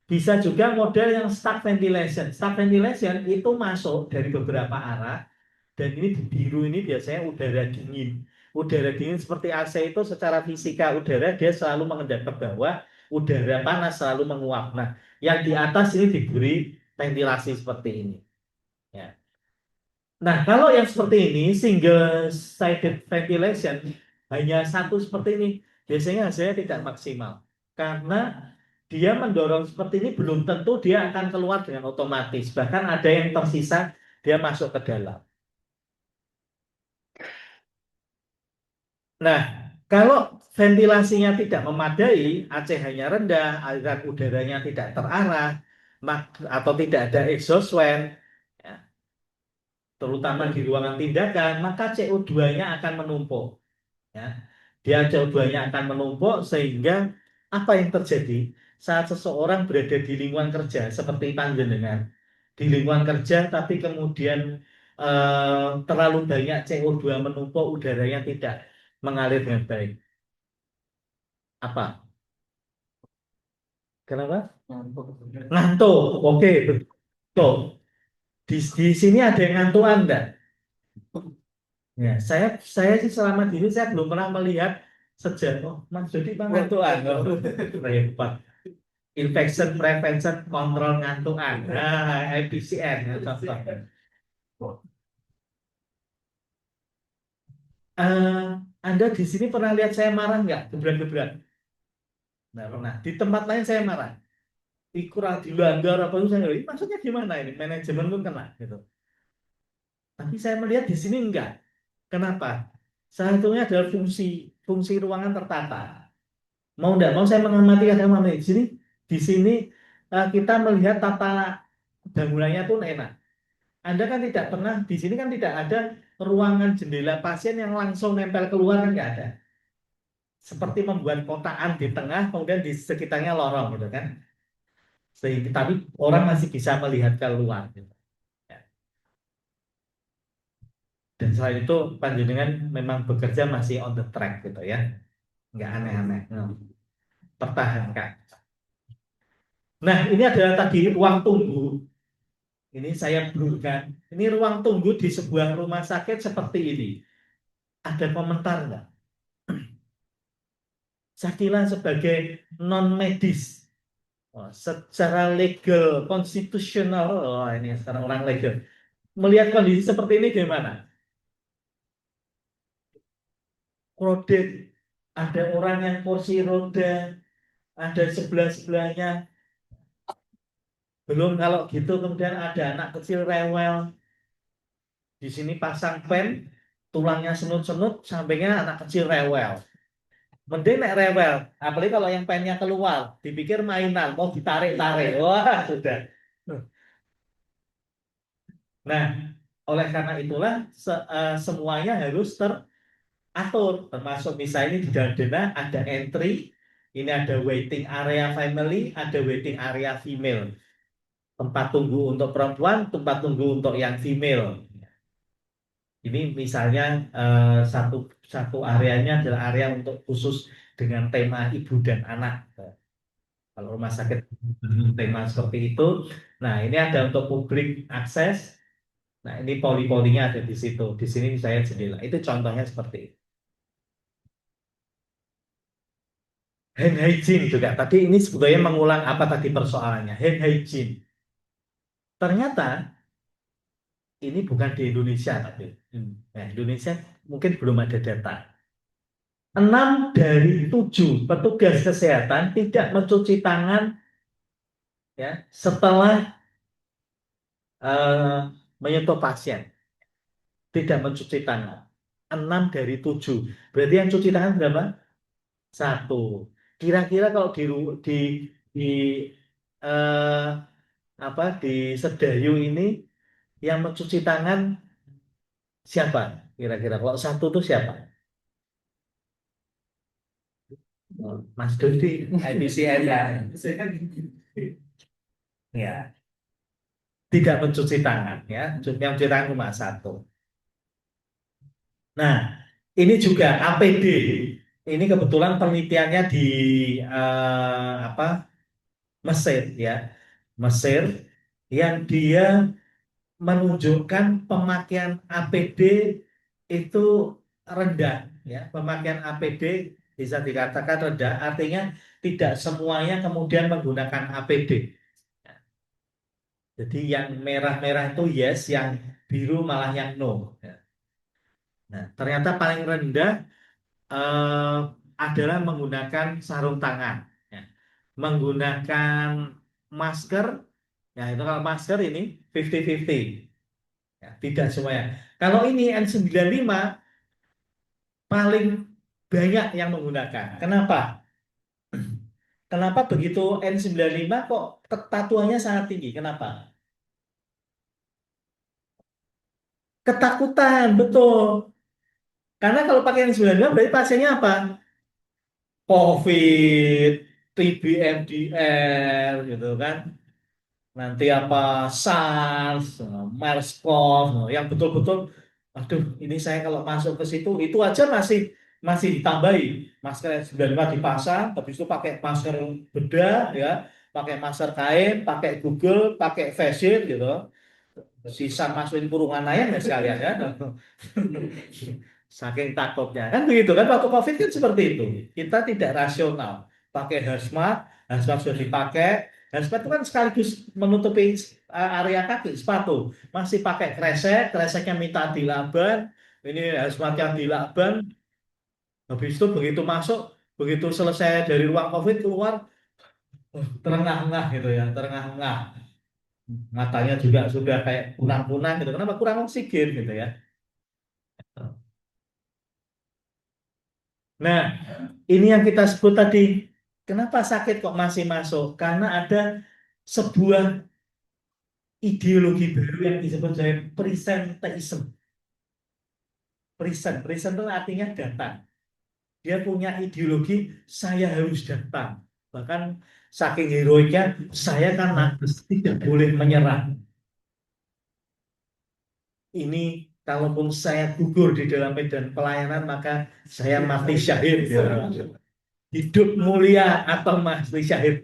Bisa juga model yang stuck ventilation. Stuck ventilation itu masuk dari beberapa arah, dan ini di biru ini biasanya udara dingin. Udara dingin seperti AC itu secara fisika udara dia selalu mengendap ke bawah, udara panas selalu menguap. Nah, yang di atas ini diberi ventilasi seperti ini. Ya. Nah, kalau yang seperti ini, single sided ventilation, hanya satu seperti ini, biasanya hasilnya tidak maksimal. Karena dia mendorong seperti ini belum tentu dia akan keluar dengan otomatis. Bahkan ada yang tersisa, dia masuk ke dalam. Nah, kalau ventilasinya tidak memadai, ACH-nya rendah, aliran udaranya tidak terarah, atau tidak ada exhaust fan, ya, terutama di ruangan tindakan, maka CO2-nya akan menumpuk. Ya. Dia CO2-nya akan menumpuk sehingga apa yang terjadi saat seseorang berada di lingkungan kerja seperti panjenengan, di lingkungan kerja tapi kemudian terlalu banyak CO2 menumpuk, udaranya tidak mengalir dengan baik. Apa? Kenapa? Ngantuk. Ngantuk. Oke, betul. Di sini ada yang ngantuan enggak? Ya, saya sih selama di sini saya belum pernah melihat sejak Mas Dodi ngantuan. Oh, repot. Infection Prevention Control ngantuan. Nah, IPCN ya, contoh. Eh, Anda di sini pernah lihat saya marah nggak? Gebrak-gebrak. Nggak pernah. Di tempat lain saya marah. Ikut dilanggar apa itu saya nggak. "Ini maksudnya gimana ini? Manajemen pun kena gitu. Tapi saya melihat di sini enggak. Kenapa? Satunya adalah fungsi fungsi ruangan tertata. Mau enggak mau saya mengamati kadang di sini kita melihat tata bangunannya pun enak. Anda kan tidak pernah di sini kan tidak ada ruangan jendela pasien yang langsung nempel keluar kan nggak ada. Seperti membuat kotaan di tengah kemudian di sekitarnya lorong gitu kan. Sehingga tapi orang masih bisa melihat keluar gitu. Ya. Dan selain itu panjenengan memang bekerja masih on the track gitu ya. Nggak aneh-aneh. Pertahankan. Nah, ini adalah tadi ruang tunggu. Ini saya berikan. Ini ruang tunggu di sebuah rumah sakit seperti ini. Ada komentar nggak? Sakila sebagai non medis, secara legal, konstitusional, ini sekarang orang legal. Melihat kondisi seperti ini gimana? Crowded, ada orang yang kursi roda, ada sebelah-sebelahnya. Belum kalau gitu kemudian ada anak kecil rewel. Di sini pasang pen, tulangnya senut-senut, sampingnya anak kecil rewel. Mending nek rewel, apalagi kalau yang pennya keluar, dipikir mainan, mau ditarik-tarik. Wah, sudah. Nah, oleh karena itulah semuanya harus teratur, termasuk misalnya ini di dalam denah ada entry, ini ada waiting area family, ada waiting area female. Tempat tunggu untuk perempuan, tempat tunggu untuk yang female. Ini misalnya satu satu areanya adalah area untuk khusus dengan tema ibu dan anak. Kalau rumah sakit dengan tema seperti itu, nah ini ada untuk publik akses. Nah ini poli-polinya ada di situ. Di sini saya jendela. Itu contohnya seperti itu. Hand hygiene juga. Tadi ini sebetulnya mengulang apa tadi persoalannya. Hand hygiene. Ternyata ini bukan di Indonesia tapi Indonesia mungkin belum ada data. 6 dari 7 petugas kesehatan tidak mencuci tangan ya setelah menyentuh pasien, tidak mencuci tangan. 6 dari 7. Berarti yang cuci tangan berapa? Satu. Kira-kira kalau di eh, apa di Sedayu ini yang mencuci tangan siapa? Kira-kira kalau satu itu siapa? Oh, Mas Dodi, IPCN ya. Ya, tidak mencuci tangan ya. Yang mencuci tangan cuma satu. Nah, ini juga APD. Ini kebetulan penelitiannya di apa Mesir ya, Mesir yang dia menunjukkan pemakaian APD itu rendah ya, pemakaian APD bisa dikatakan rendah, artinya tidak semuanya kemudian menggunakan APD. Jadi yang merah-merah itu yes, yang biru malah yang no. Nah, ternyata paling rendah eh, adalah menggunakan sarung tangan, ya. Menggunakan masker, ya itu kalau masker ini 50-50, ya, tidak semuanya. Kalau ini N95 paling banyak yang menggunakan. Kenapa? Kenapa begitu N95 kok ketatuannya sangat tinggi? Kenapa? Ketakutan, betul. Karena kalau pakai N95 berarti pasiennya apa? COVID, TB, MDR, gitu kan. Nanti apa SARS, MERS-CoV, yang betul-betul, aduh, ini saya kalau masuk ke situ, itu aja masih masih ditambahi masker N95 dipasang, habis itu pakai masker bedah, ya, pakai masker kain, pakai Google, pakai face shield, gitu. sisa masukin kurungan ayam ya sekalian ya. Saking takutnya kan begitu kan, waktu COVID kan seperti itu. Kita tidak rasional. Pakai hazmat, hazmat sudah dipakai. Hazmat itu kan sekaligus menutupi area kaki, sepatu. Masih pakai kresek, kreseknya minta dilaban. Ini hazmat yang dilaban. Habis itu begitu masuk, begitu selesai dari ruang COVID keluar, terengah-engah gitu ya, terengah-engah. Matanya juga sudah kayak punang-punang gitu. Kenapa? Kurang oksigen gitu ya. Nah, ini yang kita sebut tadi. Kenapa sakit kok masih masuk? Karena ada sebuah ideologi baru yang disebut sebagai presenteism. Present itu artinya datang. Dia punya ideologi, saya harus datang. Bahkan saking heroiknya, saya kan nakes, tidak boleh menyerah. Ini kalaupun saya gugur di dalam medan pelayanan, maka saya mati syahid. Ya. Hidup mulia atau mati syahid.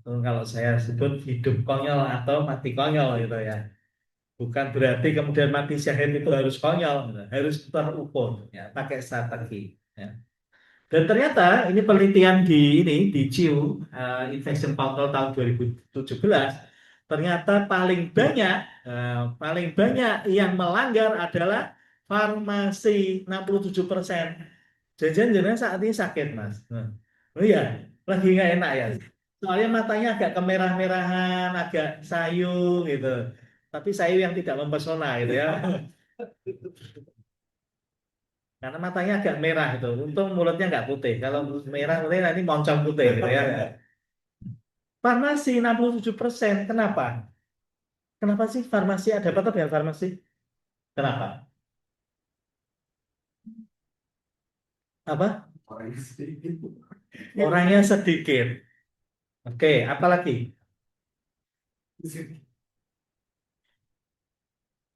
Kalau saya sebut hidup konyol atau mati konyol gitu ya. Bukan berarti kemudian mati syahid itu harus konyol, gitu. Harus terukur ya, pakai strategi. Ya. Dan ternyata ini penelitian di CIU Infection Control tahun 2017, ternyata paling banyak yang melanggar adalah farmasi 67%. Jangan-jangan saat ini sakit, Mas. Nah, oh iya, lagi nggak enak ya. Soalnya matanya agak kemerah-merahan, agak sayu gitu. Tapi sayu yang tidak mempesona gitu ya. Karena matanya agak merah itu. Untung mulutnya nggak putih. Kalau merah putih nanti moncong putih gitu ya. Farmasi 67%. Kenapa? Kenapa sih farmasi ada apa dengan farmasi? Kenapa? Apa? Orangnya sedikit. Oke, apa lagi?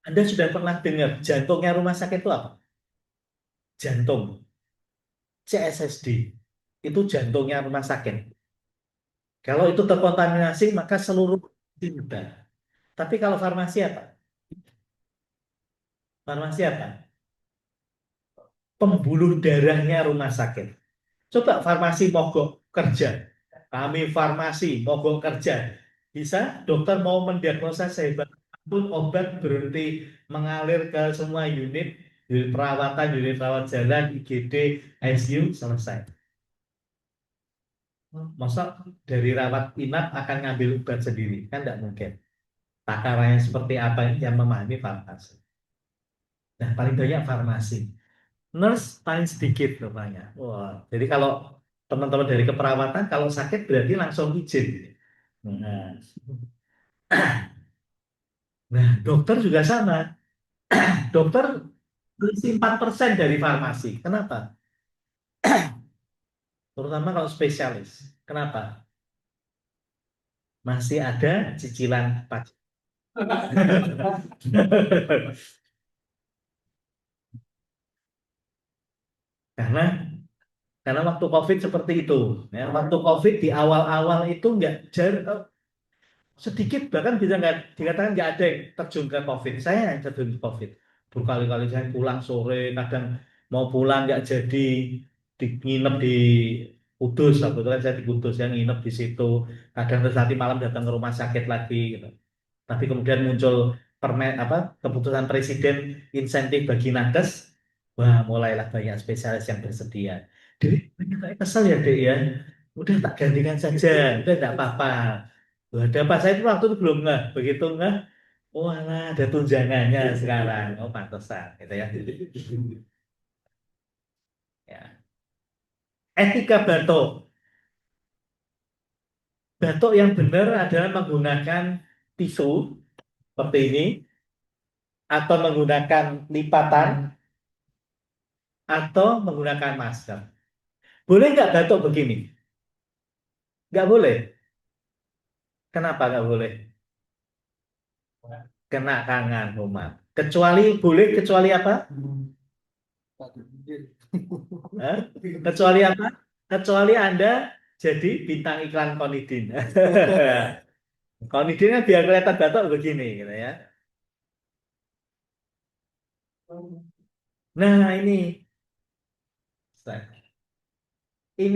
Anda sudah pernah dengar jantungnya rumah sakit itu apa? Jantung. CSSD. Itu jantungnya rumah sakit. Kalau itu terkontaminasi, maka seluruh sudah. Tapi kalau farmasi apa? Farmasi apa? Pembuluh darahnya rumah sakit. Coba farmasi mogok kerja. Kami farmasi mogok kerja. Bisa dokter mau mendiagnosa sehebat pun obat berhenti mengalir ke semua unit perawatan, unit rawat jalan, IGD, ICU, selesai. Masa dari rawat inap akan ngambil obat sendiri? Kan tidak mungkin. Takarannya seperti apa ini yang memahami farmasi. Nah, paling banyak farmasi. Nurse paling sedikit rupanya. Wah, jadi kalau teman-teman dari keperawatan kalau sakit berarti langsung izin. Nah, nah, dokter juga sama. Dokter berisi 4% dari farmasi. Kenapa? Terutama kalau spesialis. Kenapa? Masih ada cicilan pajak. Karena karena waktu COVID seperti itu. Ya, waktu COVID di awal-awal itu nggak sedikit, bahkan bisa nggak dikatakan nggak ada yang terjun ke COVID. Saya yang terjun ke COVID. Berkali-kali saya pulang sore, kadang mau pulang nggak jadi, nginep di Kudus. Waktu itu kan saya di Kudus, yang nginep di situ. Kadang terus nanti malam datang ke rumah sakit lagi gitu. Tapi kemudian muncul keputusan presiden insentif bagi nakes. Wah, mulailah banyak spesialis yang bersedia. Dek, kayak kesel ya, Dek ya. Udah tak gantikan saja, udah tidak apa-apa. Loh, ada apa? Saya itu waktu itu belum nggak, begitu nggak. Oh, alah, ada tunjangannya sekarang. Oh, pantesan, gitu ya. Ya. Etika batuk. Batuk yang benar adalah menggunakan tisu seperti ini atau menggunakan lipatan atau menggunakan masker. Boleh nggak batuk begini? Nggak boleh. Kenapa nggak boleh? Kena kangan umat. Kecuali boleh, kecuali apa? Hah? Kecuali apa? Kecuali Anda Jadi bintang iklan Konidin. Konidin kan biar kelihatan batuk begini gitu ya. Nah, ini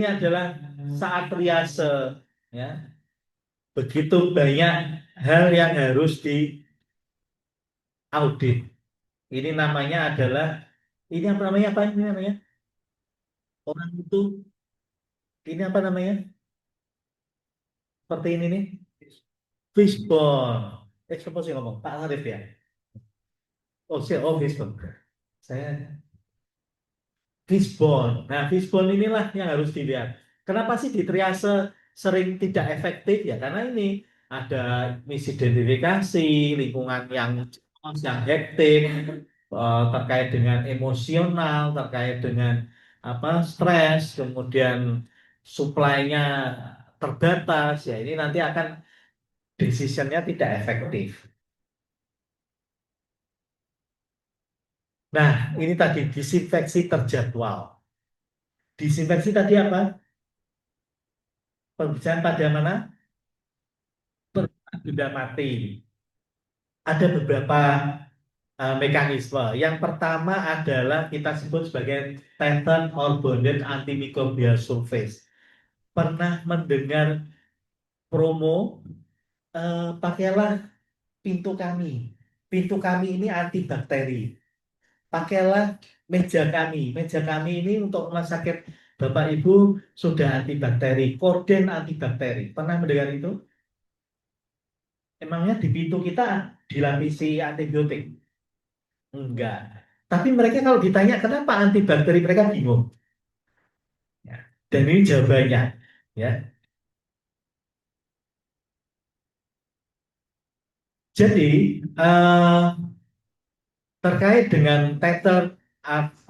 adalah saat triase ya. Begitu banyak hal yang harus diaudit. Ini namanya adalah ini apa namanya apa ini namanya? Orang itu ini apa namanya? Seperti ini nih, fishbone. Siapa sih ngomong? Pak Arif ya? Fishbone. Saya fishbone. Nah, fishbone inilah yang harus dilihat. Kenapa sih di triase sering tidak efektif ya? Karena ini ada misidentifikasi, lingkungan yang hektik, terkait dengan emosional, terkait dengan apa stres, kemudian supply-nya terbatas. Ya, ini nanti akan decision-nya tidak efektif. Nah, ini tadi disinfeksi terjadwal. Disinfeksi tadi apa? Pembersihan pada mana? Benda mati. Ada beberapa mekanisme. Yang pertama adalah kita sebut sebagai pattern or bonded antimicrobial surface. Pernah mendengar promo pakailah pintu kami. Pintu kami ini antibakteri. Pakailah meja kami. Meja kami ini untuk rumah sakit Bapak Ibu sudah antibakteri, korden antibakteri. Pernah mendengar itu? Emangnya di pintu kita dilapisi antibiotik? Enggak. Tapi mereka kalau ditanya kenapa antibakteri mereka bingung. Ya. Dan ini jawabannya. Ya. Jadi eh, terkait dengan tether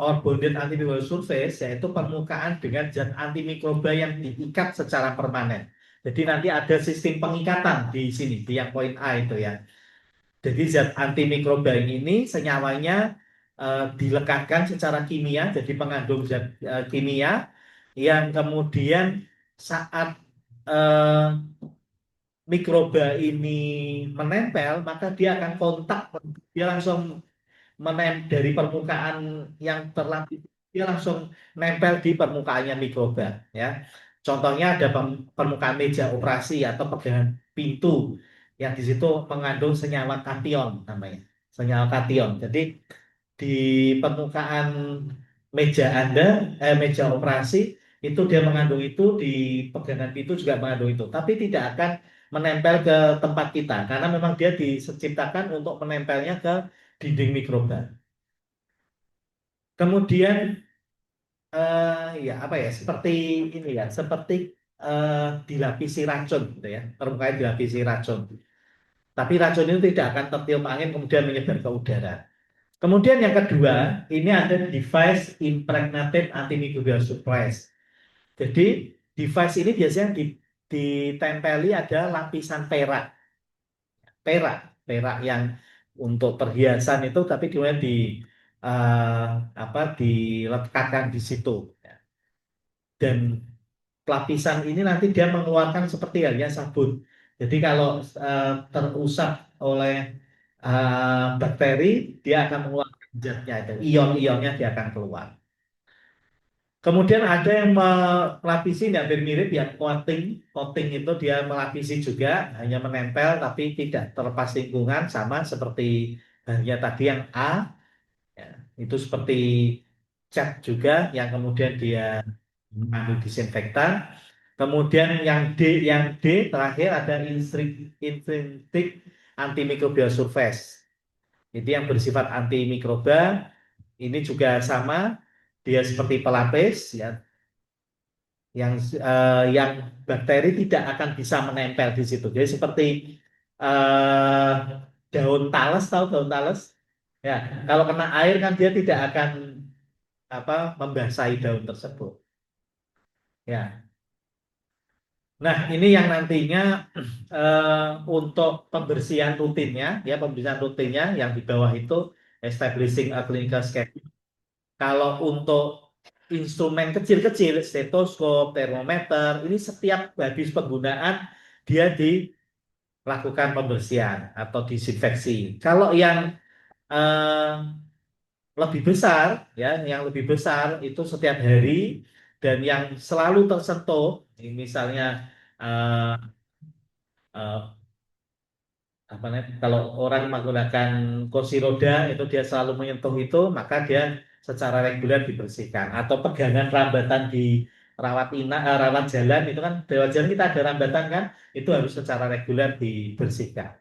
or bonded antimicrobial surface yaitu permukaan dengan zat antimikroba yang diikat secara permanen. Jadi nanti ada sistem pengikatan di sini di yang poin A itu ya. Jadi zat antimikroba ini senyawanya dilekatkan secara kimia, jadi mengandung zat kimia yang kemudian saat eh, mikroba ini menempel, maka dia akan kontak, dia langsung dari permukaan yang terlapis, dia langsung nempel di permukaannya mikroba. Ya, contohnya ada permukaan meja operasi atau pegangan pintu yang di situ mengandung senyawa kation namanya, senyawa kation. Jadi di permukaan meja Anda, meja operasi itu dia mengandung itu, di pegangan pintu juga mengandung itu, tapi tidak akan menempel ke tempat kita karena memang dia diciptakan untuk menempelnya ke dinding mikroba. Kemudian ya apa ya seperti ini ya, seperti eh, dilapisi racun gitu ya, permukaan dilapisi racun. Tapi racun itu tidak akan tertiup angin kemudian menyebar ke udara. Kemudian yang kedua, ini ada device impregnated antimicrobial suppress. Jadi device ini biasanya ditempeli ada lapisan perak, perak, perak yang untuk perhiasan itu, tapi kemudian eh, diletakkan di situ. Dan lapisan ini nanti dia mengeluarkan seperti halnya sabun. Jadi kalau terusap oleh bakteri, dia akan mengeluarkan zatnya itu, ion-ionnya dia akan keluar. Kemudian ada yang melapisi yang hampir mirip ya coating. Coating itu dia melapisi juga, hanya menempel tapi tidak terlepas lingkungan, sama seperti halnya tadi yang A. Ya, itu seperti cat juga yang kemudian dia mengandung disinfektan. Kemudian yang D terakhir ada intrinsic antimicrobial surface. Itu yang bersifat antimikroba. Ini juga sama, dia seperti pelapis ya, yang bakteri tidak akan bisa menempel di situ. Jadi seperti eh, daun talas, tahu daun talas? Ya, kalau kena air kan dia tidak akan membasahi daun tersebut. Ya. Nah, ini yang nantinya untuk pembersihan rutinnya, ya pembersihan rutinnya yang di bawah itu establishing a clinical schedule. Kalau untuk instrumen kecil-kecil, stetoskop, termometer, ini setiap habis penggunaan dia dilakukan pembersihan atau disinfeksi. Kalau yang eh, lebih besar, ya, yang lebih besar itu setiap hari dan yang selalu tersentuh, ini misalnya eh, eh, apa namanya, kalau orang menggunakan kursi roda itu dia selalu menyentuh itu, maka dia secara reguler dibersihkan. Atau pegangan rambatan di rawat jalan itu kan, di rawat jalan kita ada rambatan kan, itu harus secara reguler dibersihkan.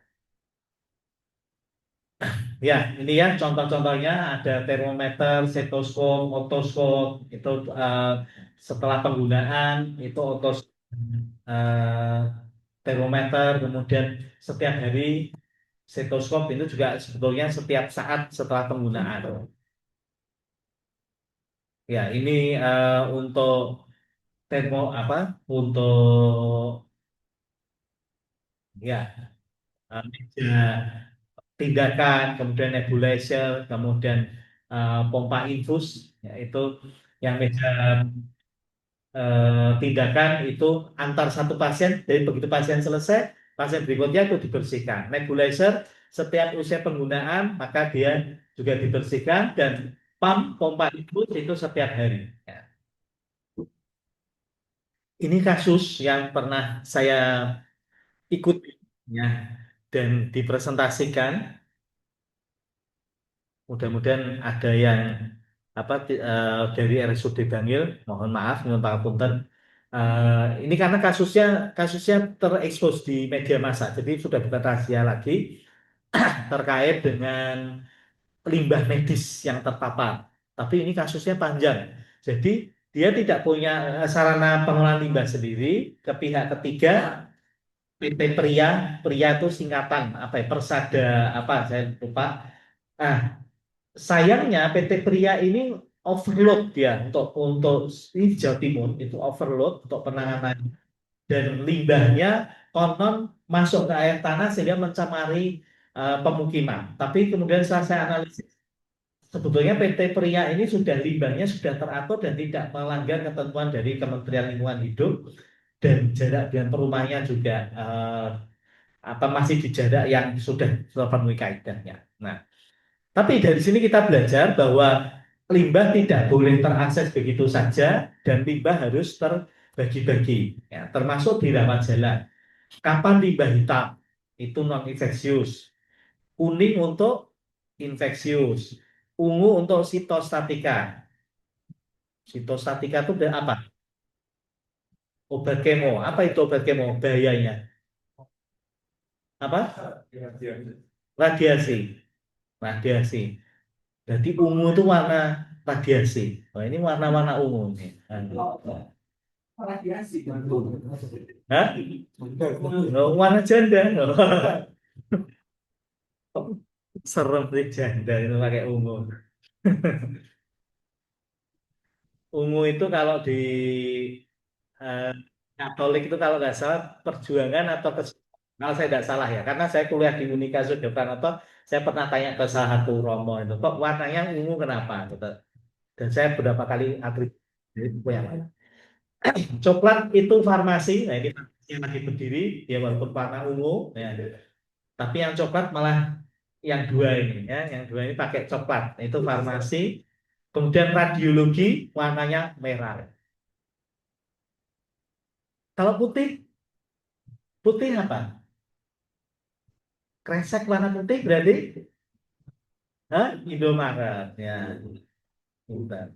Ya, ini ya contoh-contohnya ada termometer, stetoskop, otoskop, itu eh, setelah penggunaan itu eh, termometer, kemudian setiap hari stetoskop itu juga sebetulnya setiap saat setelah penggunaan. Ya, ini untuk apa? Untuk ya meja tindakan, kemudian nebulizer, kemudian pompa infus, ya, itu yang meja tindakan itu antar satu pasien. Jadi begitu pasien selesai, pasien berikutnya itu dibersihkan. Nebulizer setiap usia penggunaan maka dia juga dibersihkan dan pompa infus itu setiap hari. Ya. Ini kasus yang pernah saya ikuti ya dan dipresentasikan. Mudah-mudahan ada yang apa dari RSUD Bangil, mohon maaf, nyuwun pangapunten. Ini karena kasusnya terekspos di media massa, jadi sudah bukan rahasia lagi terkait dengan limbah medis yang terpapar. Tapi ini kasusnya panjang, jadi dia tidak punya sarana pengelolaan limbah sendiri. Ke pihak ketiga, PT Pria, Pria itu singkatan apa ya, Persada apa saya lupa. Ah, sayangnya PT Pria ini overload dia untuk ini di Jawa Timur itu overload untuk penanganan dan limbahnya konon masuk ke air tanah sehingga mencemari pemukiman. Tapi kemudian setelah saya analisis sebetulnya PT Pria ini sudah limbahnya sudah teratur dan tidak melanggar ketentuan dari Kementerian Lingkungan Hidup dan jarak dengan perumahannya juga apa masih di jarak yang sudah terpenuhi kaedahnya. Nah, tapi dari sini kita belajar bahwa limbah tidak boleh terakses begitu saja dan limbah harus terbagi-bagi, ya, termasuk di rawat jalan. Kapan limbah hitam? Itu non infeksius. Kuning untuk infeksius. Ungu untuk sitostatika. Sitostatika itu apa? Obat kemo. Apa itu obat kemo? Bahayanya. Apa? Radiasi. Radiasi. Jadi ungu itu warna radiasi. Oh, ini warna-warna ungu nih. Hah? Oh, warna janda. Serem sih janda itu pakai ungu. Ungu itu kalau di eh, Katolik itu kalau nggak salah perjuangan atau kalau saya tidak salah ya, karena saya kuliah di Unika Sudio Pranoto, saya pernah tanya ke salah satu romo itu, kok warnanya ungu kenapa? Gitu. Dan saya beberapa kali atribut yang lain. Coklat itu farmasi, nah ini farmasi yang lagi berdiri, dia walaupun warna ungu, ya, tapi yang coklat malah yang dua ini, ya, yang dua ini pakai coklat, itu farmasi. Kemudian radiologi warnanya merah. Kalau putih, putih apa? Kresek warna putih berarti, hah? Indomaret, ya, bukan.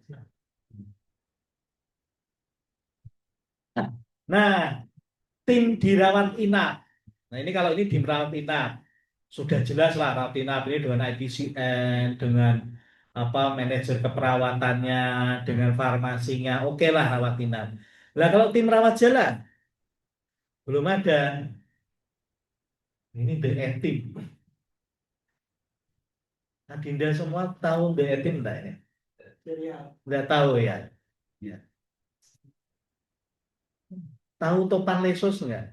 Nah, tim dirawat inap. Nah, ini kalau ini di rawat inap, sudah jelas lah rawat inap ini dengan IPCN, dengan apa manajer keperawatannya, dengan farmasinya, oke lah rawat inap. Nah, kalau tim rawat jalan belum ada. Ini BE tim. Adinda semua tahu BE tim enggak ini? Enggak tahu ya. Ya. Tahu Topan Lesus enggak?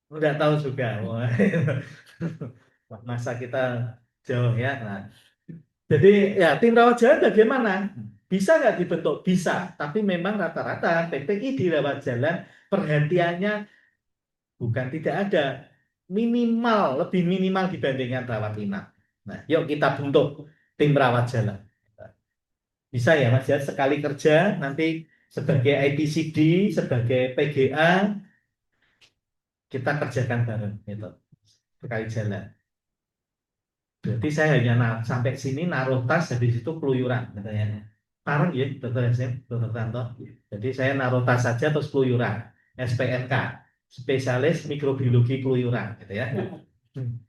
Enggak tahu juga. Wah, masa kita jauh ya. Nah, jadi ya tim rawat jalan bagaimana? Bisa nggak dibentuk? Bisa, tapi memang rata-rata PPI di rawat jalan perhentiannya bukan tidak ada, minimal, lebih minimal dibandingkan rawat inap. Nah, yuk kita bentuk tim rawat jalan. Bisa ya Mas ya, sekali kerja nanti sebagai IPCD, sebagai PGA, kita kerjakan bareng gitu, sekali jalan. Berarti saya hanya sampai sini naruh tas, habis itu keluyuran katanya. Parang ya, Dokter Hasim, Dokter Tanto. Jadi saya naruh tas saja terus keluyuran. SPMK, spesialis mikrobiologi keluyuran, gitu ya. Hmm.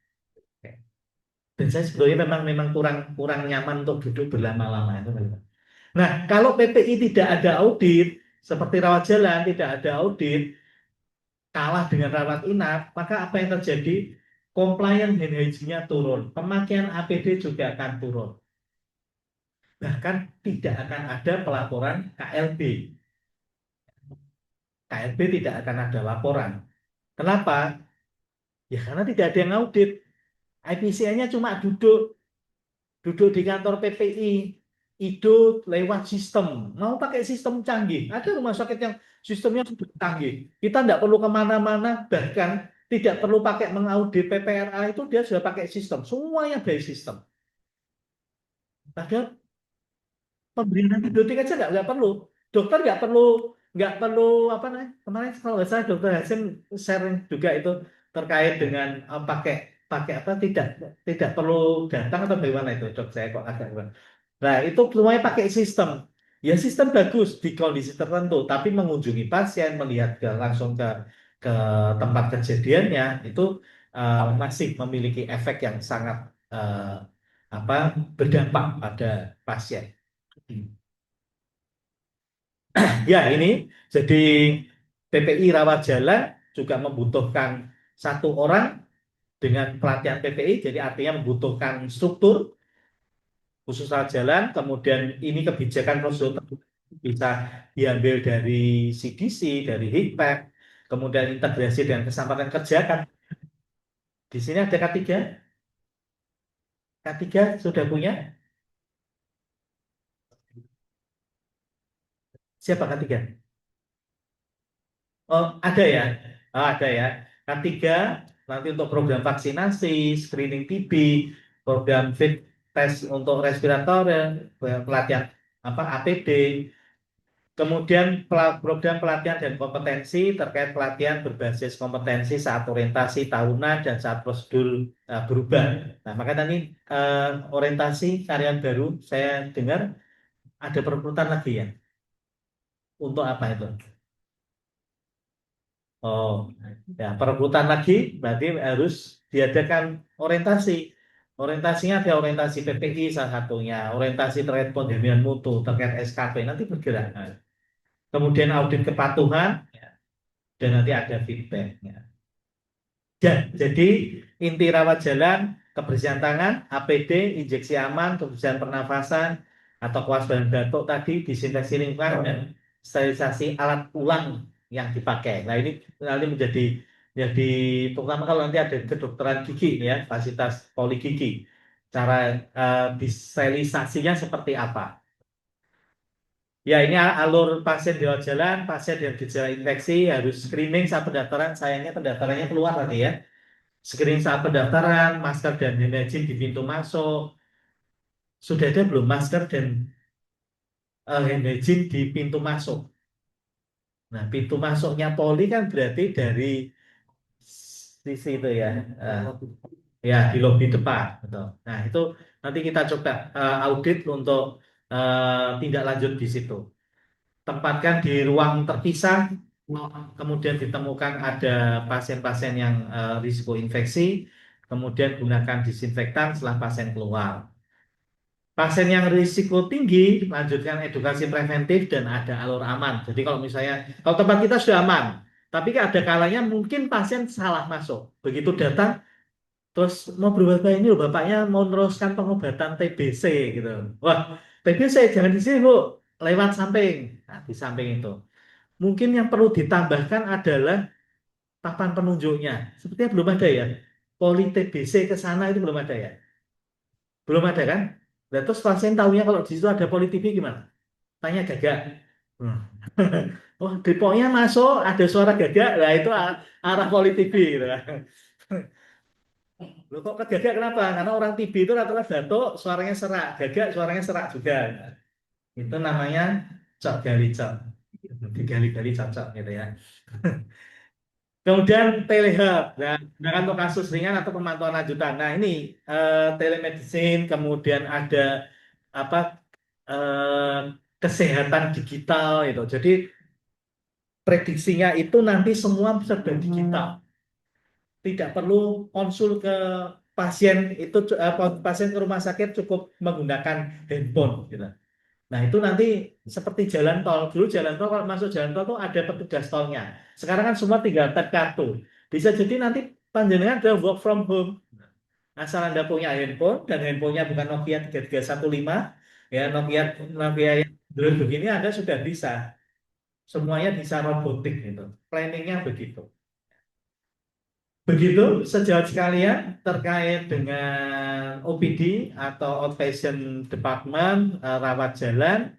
Dan saya sebetulnya memang memang kurang kurang nyaman untuk duduk berlama-lama itu. Nah, kalau PPI tidak ada audit, seperti rawat jalan tidak ada audit, kalah dengan rawat inap, maka apa yang terjadi? Compliance dan hygiene-nya turun, pemakaian APD juga akan turun. Bahkan tidak akan ada pelaporan KLB. KLB tidak akan ada laporan. Kenapa? Ya karena tidak ada yang audit. IPCN-nya cuma duduk di kantor PPI, itu lewat sistem. Mau pakai sistem canggih. Ada rumah sakit yang sistemnya sudah canggih. Kita tidak perlu kemana-mana, bahkan tidak perlu pakai mengaudit PPRA, itu dia sudah pakai sistem. Semuanya dari sistem. Padahal pemberian antibiotik aja nggak perlu. Dokter nggak perlu apa namanya, kemarin kalau nggak salah Dokter Hasim sharing juga itu terkait dengan pakai pakai apa, tidak perlu datang atau bagaimana itu dok, saya kok agak kurang. Nah itu semuanya pakai sistem. Ya sistem bagus di kondisi tertentu, tapi mengunjungi pasien, melihat langsung ke tempat kejadiannya itu masih memiliki efek yang sangat apa, berdampak pada pasien. Ya, ini jadi PPI rawat jalan juga membutuhkan satu orang dengan pelatihan PPI, jadi artinya membutuhkan struktur khusus rawat jalan, kemudian ini kebijakan prosedur bisa diambil dari CDC, dari HIPAC, kemudian integrasi dengan kesempatan kerja kan. Di sini ada K3, K3 sudah punya? Siapa K3? Oh, ada ya? Oh, ada ya. Ketiga, nanti untuk program vaksinasi, screening TB, program fit test untuk respirator, pelatihan apa APD, kemudian program pelatihan dan kompetensi terkait pelatihan berbasis kompetensi saat orientasi tahunan dan saat prosedur berubah. Nah, maka tadi orientasi karyawan baru saya dengar ada perekrutan lagi ya. Untuk apa itu? Oh, ya perebutan lagi berarti harus diadakan orientasi. Orientasinya ada orientasi PPI salah satunya, orientasi terkait penjaminan mutu, terkait SKP, nanti bergerak. Nah, kemudian audit kepatuhan, ya, dan nanti ada feedback. Ya. Jadi inti rawat jalan, kebersihan tangan, APD, injeksi aman, kebersihan pernafasan, atau kewaspadaan batuk tadi, disinfeksi lingkungan, dan sterilisasi alat ulang yang dipakai. Nah ini nanti menjadi terutama kalau nanti ada kedokteran gigi ya, fasilitas poligigi, cara disterilisasinya seperti apa. Ya, ini alur pasien di rawat jalan, pasien yang gejala infeksi harus screening saat pendaftaran. Sayangnya pendaftarannya keluar tadi ya. Screening saat pendaftaran, masker dan hand hygiene di pintu masuk. Sudah ada belum masker dan hand hygiene di pintu masuk? Nah, pintu masuknya Poli kan berarti dari sisi itu ya. Eh, ya, di lobi depan. Betul. Nah, itu nanti kita coba audit untuk tindak lanjut di situ. Tempatkan di ruang terpisah, kemudian ditemukan ada pasien-pasien yang risiko infeksi, kemudian gunakan disinfektan setelah pasien keluar. Pasien yang risiko tinggi, lanjutkan edukasi preventif dan ada alur aman. Jadi kalau misalnya, kalau tempat kita sudah aman, tapi ada kalanya mungkin pasien salah masuk. Begitu datang, terus mau berubah ini loh, bapaknya mau meneruskan pengobatan TBC gitu. Wah, TBC jangan di sini Bu, lewat samping. Nah, di samping itu. Mungkin yang perlu ditambahkan adalah papan penunjuknya. Sepertinya belum ada ya. Poli TBC ke sana itu belum ada ya. Belum ada kan? Nah, terus pasien tahunya kalau di situ ada poli TB gimana? tanya Gagak. Hmm. Oh, Depoknya masuk, ada suara Gagak, nah itu arah Poli TV gitu kan. Loh kok ke Gagak kenapa? Karena orang TB itu rata-rata batuk, suaranya serak. Gagak suaranya serak juga. Itu namanya cok gali cok. Digali-gali cocok gitu ya. Kemudian telehub, nah, sedangkan untuk kasus ringan atau pemantauan lanjutan. Nah ini telemedicine, kemudian ada apa kesehatan digital itu. Jadi prediksinya itu nanti semua serba digital, tidak perlu konsul ke pasien itu pasien ke rumah sakit cukup menggunakan handphone gitu. Nah, itu nanti seperti jalan tol. Dulu jalan tol, kalau masuk jalan tol tuh ada petugas tolnya. Sekarang kan semua tinggal tap kartu. Bisa jadi nanti panjenengan ada work from home. Asal Anda punya handphone, dan handphonenya bukan Nokia 3315, ya Nokia Nokia yang dulu begini Anda sudah bisa. Semuanya bisa robotik gitu. Planningnya begitu. Begitu sejauh sekalian terkait dengan OPD atau outpatient department, rawat jalan.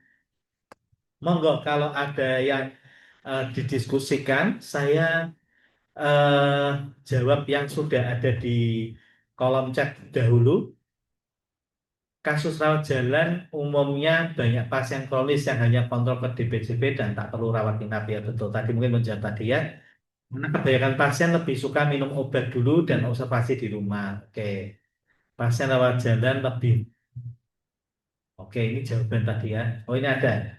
Monggo kalau ada yang didiskusikan, saya eh, jawab yang sudah ada di kolom chat dahulu. Kasus rawat jalan umumnya banyak pasien kronis yang hanya kontrol ke DPJP dan tak perlu rawat inap ya betul. Tadi mungkin menjawab tadi ya. Karena kebanyakan pasien lebih suka minum obat dulu dan observasi di rumah. Oke, pasien rawat jalan lebih. Oke, ini jawaban tadi ya. Oh ini ada.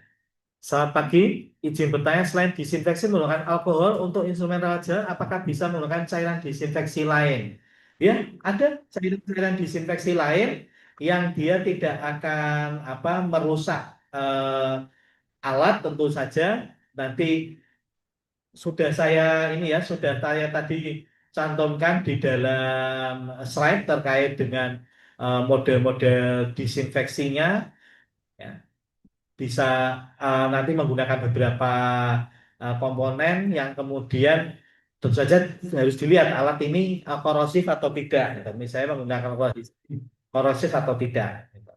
Selamat pagi, izin bertanya selain disinfeksi menggunakan alkohol untuk instrumen rawat jalan, apakah bisa menggunakan cairan disinfeksi lain? Ya, ada cairan disinfeksi lain yang dia tidak akan merusak alat tentu saja. Nanti sudah saya tadi cantumkan di dalam slide terkait dengan model-model disinfeksinya. Ya bisa nanti menggunakan beberapa komponen yang kemudian tentu saja harus dilihat alat ini korosif atau tidak. Gitu. Misalnya menggunakan korosif atau tidak. Gitu.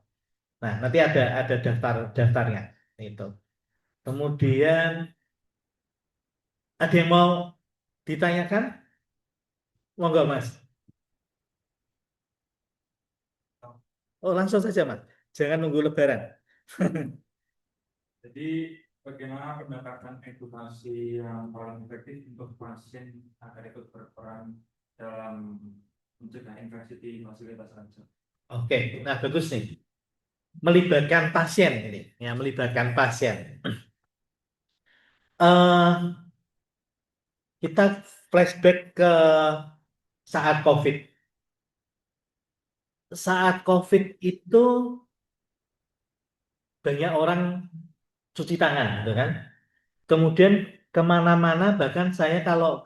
Nah, nanti ada daftarnya. Itu. Kemudian ada yang mau ditanyakan? Monggo, Mas. Oh, langsung saja, Mas. Jangan nunggu Lebaran. Jadi bagaimana pendekatan edukasi yang paling efektif untuk pasien agar ikut berperan dalam mencegah infeksi di fasilitas raja? Oke, nah bagus nih. Melibatkan pasien ini, ya melibatkan pasien. eh kita flashback ke saat COVID. Saat COVID itu banyak orang cuci tangan, gitu kan? Kemudian kemana-mana, bahkan saya kalau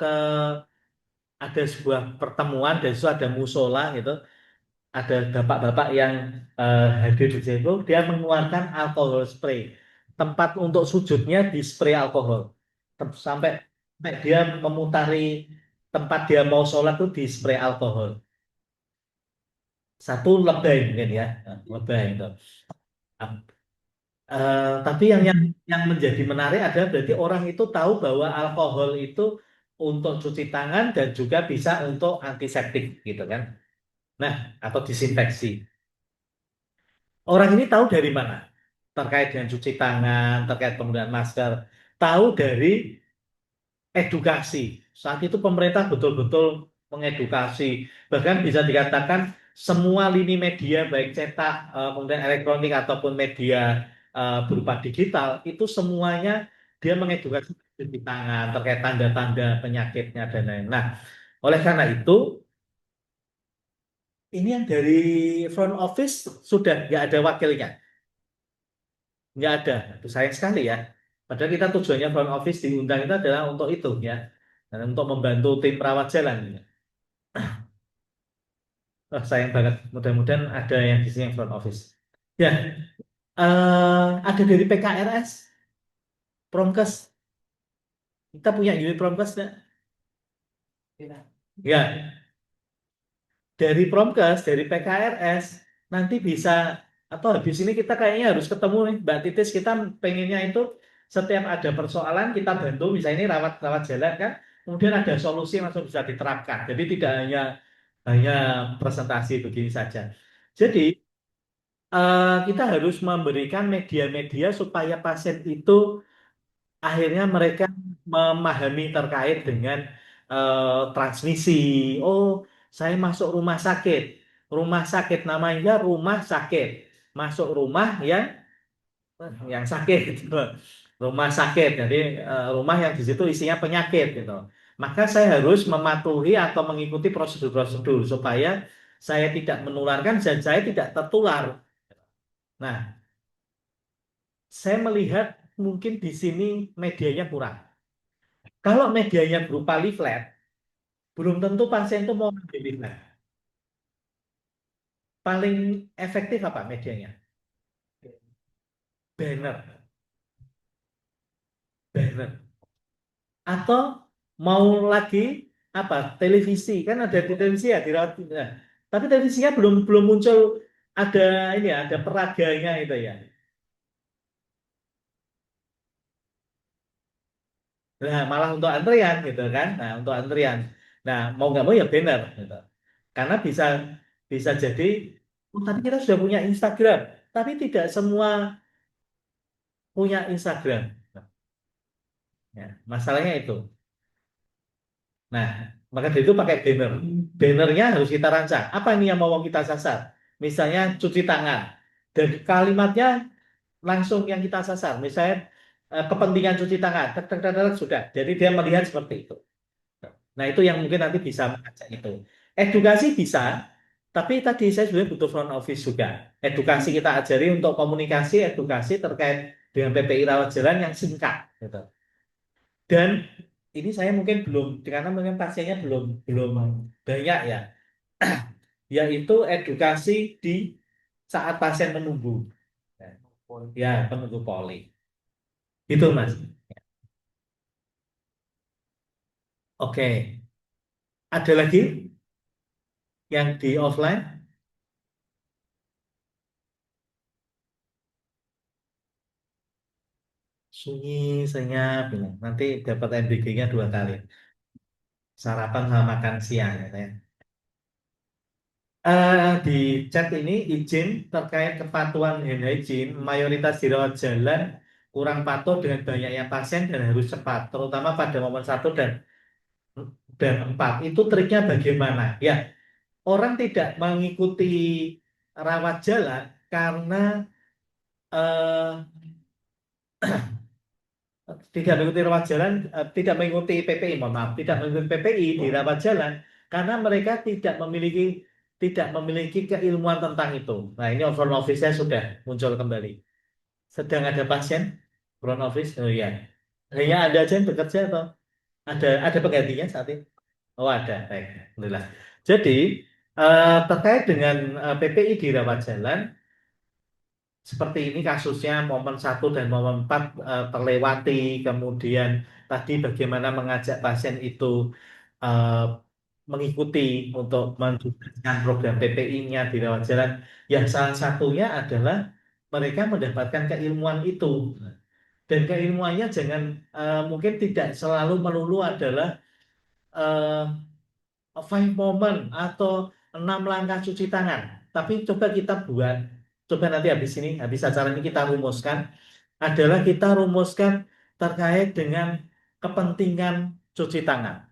ada sebuah pertemuan dan itu ada musola gitu, ada bapak-bapak yang hadir di situ, dia mengeluarkan alkohol spray. Tempat untuk sujudnya di spray alkohol. Sampai, sampai dia memutari tempat dia mau sholat tuh di spray alkohol. Satu lebay mungkin ya, lebay itu. Tapi yang menjadi menarik adalah berarti orang itu tahu bahwa alkohol itu untuk cuci tangan dan juga bisa untuk antiseptik gitu kan. Nah, atau disinfeksi. Orang ini tahu dari mana? Terkait dengan cuci tangan, terkait penggunaan masker. Tahu dari edukasi. Saat itu pemerintah betul-betul mengedukasi. Bahkan bisa dikatakan semua lini media, baik cetak, kemudian elektronik ataupun media berupa digital, itu semuanya dia mengedukasi cuci tangan, terkait tanda-tanda penyakitnya dan lain-lain. Nah, oleh karena itu, ini yang dari front office sudah nggak ada wakilnya. Nggak ada. Itu sayang sekali ya. Padahal kita tujuannya front office diundang itu adalah untuk itu ya. Dan untuk membantu tim rawat jalan. Oh, sayang banget. Mudah-mudahan ada yang di sini yang front office. Ya, ada dari PKRS, Promkes. Kita punya unit Promkes nggak? Ya, dari Promkes, dari PKRS, nanti bisa. atau habis ini kita kayaknya harus ketemu nih Mbak Titis, kita pengennya itu setiap ada persoalan kita bantu, misalnya ini rawat jalan kan, kemudian ada solusi yang langsung bisa diterapkan. Jadi tidak hanya hanya presentasi begini saja. Jadi kita harus memberikan media-media supaya pasien itu akhirnya mereka memahami terkait dengan transmisi. Oh, saya masuk rumah sakit. Rumah sakit namanya rumah sakit. Masuk rumah yang sakit gitu. Rumah sakit. Jadi rumah yang di situ isinya penyakit gitu. Maka saya harus mematuhi atau mengikuti prosedur-prosedur supaya saya tidak menularkan dan saya tidak tertular. Nah, saya melihat mungkin di sini medianya kurang. Kalau medianya berupa leaflet, belum tentu pasien itu mau ambil leaflet. Paling efektif apa medianya? Banner, banner. Atau mau lagi apa? Televisi kan ada di televisi ya dirawat. Nah, tapi televisinya belum belum muncul ada ini ya, ada peraganya itu ya. Nah, malah untuk antrian gitu kan. Nah, untuk antrian. Nah, mau nggak mau ya banner gitu. Karena bisa bisa jadi, oh, tapi kita sudah punya Instagram, tapi tidak semua punya Instagram. Ya, masalahnya itu. Nah, maka dari itu pakai banner. Bannernya harus kita rancang. Apa ini yang mau kita sasar? Misalnya cuci tangan. Dan kalimatnya langsung yang kita sasar. Misalnya kepentingan cuci tangan. Tek, tek, tek, tek, sudah. Jadi dia melihat seperti itu. Nah, itu yang mungkin nanti bisa mengajak itu. Edukasi bisa, tapi tadi saya sebenarnya butuh front office juga. Edukasi kita ajari untuk komunikasi, edukasi terkait dengan PPI rawat jalan yang singkat. Gitu. Dan ini saya mungkin belum, karena mungkin pasiennya belum belum banyak ya, yaitu edukasi di saat pasien menunggu. Ya, penunggu poli. Itu Mas. Oke, ada lagi yang di offline? Sunyi, senyap, bilang. Nanti dapat MBG-nya 2 kali. Sarapan sama makan siang. Ya. Di chat ini izin terkait kepatuhan hand hygiene, mayoritas dirawat jalan kurang patuh dengan banyaknya pasien dan harus cepat, terutama pada momen 1 dan 4. Itu triknya bagaimana? Ya, orang tidak mengikuti rawat jalan karena eh, tidak mengikuti rawat jalan, tidak mengikuti PPI, mohon maaf, tidak mengikuti PPI di rawat jalan karena mereka tidak memiliki keilmuan tentang itu. Nah, ini front office-nya sudah muncul kembali. Sedang ada pasien front office, oh iya. Hanya ada aja yang bekerja atau ada penggantinya saat ini? Oh ada, baik, alhamdulillah. Jadi terkait dengan PPI di rawat jalan, seperti ini kasusnya momen 1 dan momen 4 terlewati, kemudian tadi bagaimana mengajak pasien itu eh, mengikuti untuk mensukseskan program PPI-nya di rawat jalan. Yang salah satunya adalah mereka mendapatkan keilmuan itu. Dan keilmuannya jangan mungkin tidak selalu melulu adalah eh, 5 moment atau 6 langkah cuci tangan. Tapi coba kita buat, coba nanti habis acara ini kita rumuskan, adalah kita rumuskan terkait dengan kepentingan cuci tangan.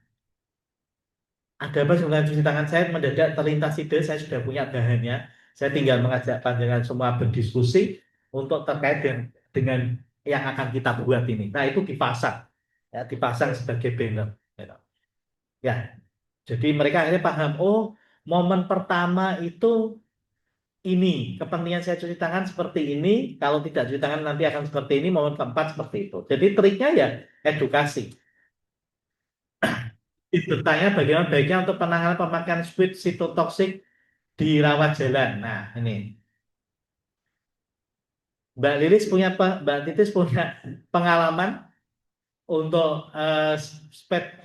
Ada apa sebenarnya cuci tangan? Saya mendadak terlintas ide, saya sudah punya bahannya. Saya tinggal mengajak panjangan semua berdiskusi untuk terkait dengan yang akan kita buat ini. Nah, itu dipasang, ya, dipasang sebagai banner. Ya, ya. Jadi mereka akhirnya paham, oh, momen pertama itu ini, kepentingan saya cuci tangan seperti ini, kalau tidak cuci tangan nanti akan seperti ini, momen keempat seperti itu. Jadi triknya ya edukasi. Bertanya bagaimana baiknya untuk penanganan pemakaian switch sitotoksik di rawat jalan. Nah, ini Mbak Titis punya pengalaman untuk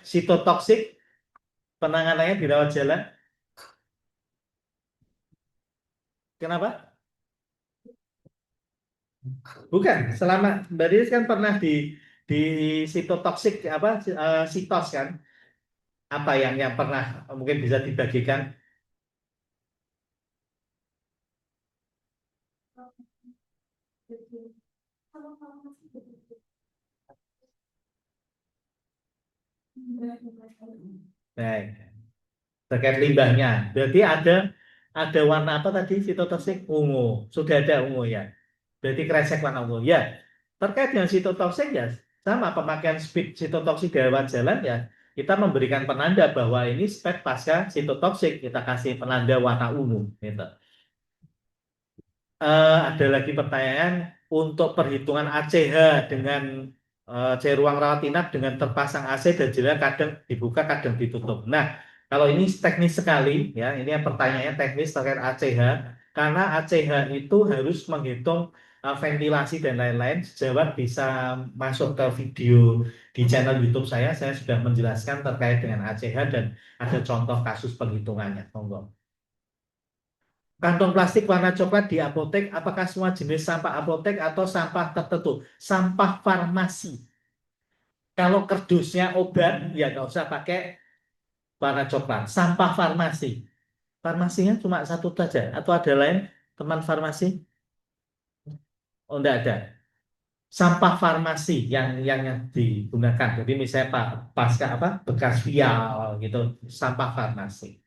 sitotoksik penanganannya di rawat jalan. Kenapa? Bukan, selama Mbak Riris kan pernah di sitotoksik apa sitos kan? Apa yang pernah mungkin bisa dibagikan? Baik, terkait limbahnya. Berarti ada warna apa tadi sitotoksik? Ungu. Sudah ada ungu ya. Berarti kresek warna ungu. Ya, terkait dengan sitotoksik ya sama pemakaian speed sitotoksik di lewat jalan ya. Kita memberikan penanda bahwa ini spek pasca sitotoksik. Kita kasih penanda warna ungu. Gitu. Ada lagi pertanyaan untuk perhitungan ACH dengan C ruang rawat inap dengan terpasang AC dan jendela kadang dibuka kadang ditutup. Nah, kalau ini teknis sekali ya, ini yang pertanyaannya teknis terkait ACH karena ACH itu harus menghitung ventilasi dan lain-lain. Sejawat bisa masuk ke video di channel YouTube saya sudah menjelaskan terkait dengan ACH dan ada contoh kasus penghitungannya. Monggo. Kantong plastik warna coklat di apotek, apakah semua jenis sampah apotek atau sampah tertentu? Sampah farmasi. Kalau kerdusnya obat, ya nggak usah pakai warna coklat. Sampah farmasi. Farmasinya cuma satu saja. Atau ada lain, teman farmasi? Oh, enggak ada. Sampah farmasi yang digunakan. Jadi misalnya pasca apa bekas vial gitu, sampah farmasi.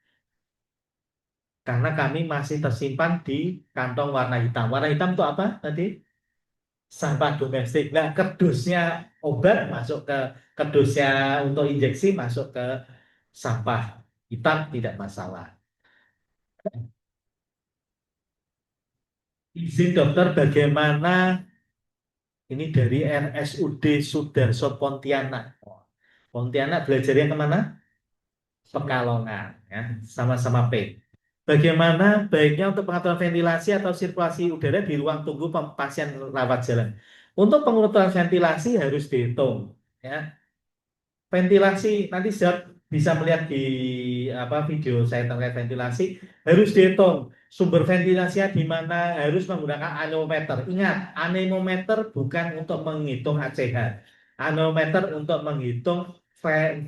Karena kami masih tersimpan di kantong warna hitam. Warna hitam itu apa tadi? Sampah domestik. Nah, kerdusnya obat masuk ke kerdusnya untuk injeksi masuk ke sampah hitam tidak masalah. Izin dokter bagaimana ini dari RSUD Sudarso Pontianak. Pontianak belajarnya kemana? Pekalongan, ya, sama-sama P. Bagaimana baiknya untuk pengaturan ventilasi atau sirkulasi udara di ruang tunggu pasien rawat jalan? Untuk pengaturan ventilasi harus dihitung, ya. Ventilasi nanti Zat bisa melihat di apa video saya terkait ventilasi harus dihitung sumber ventilasinya di mana harus menggunakan anemometer. Ingat, anemometer bukan untuk menghitung ACH. Anemometer untuk menghitung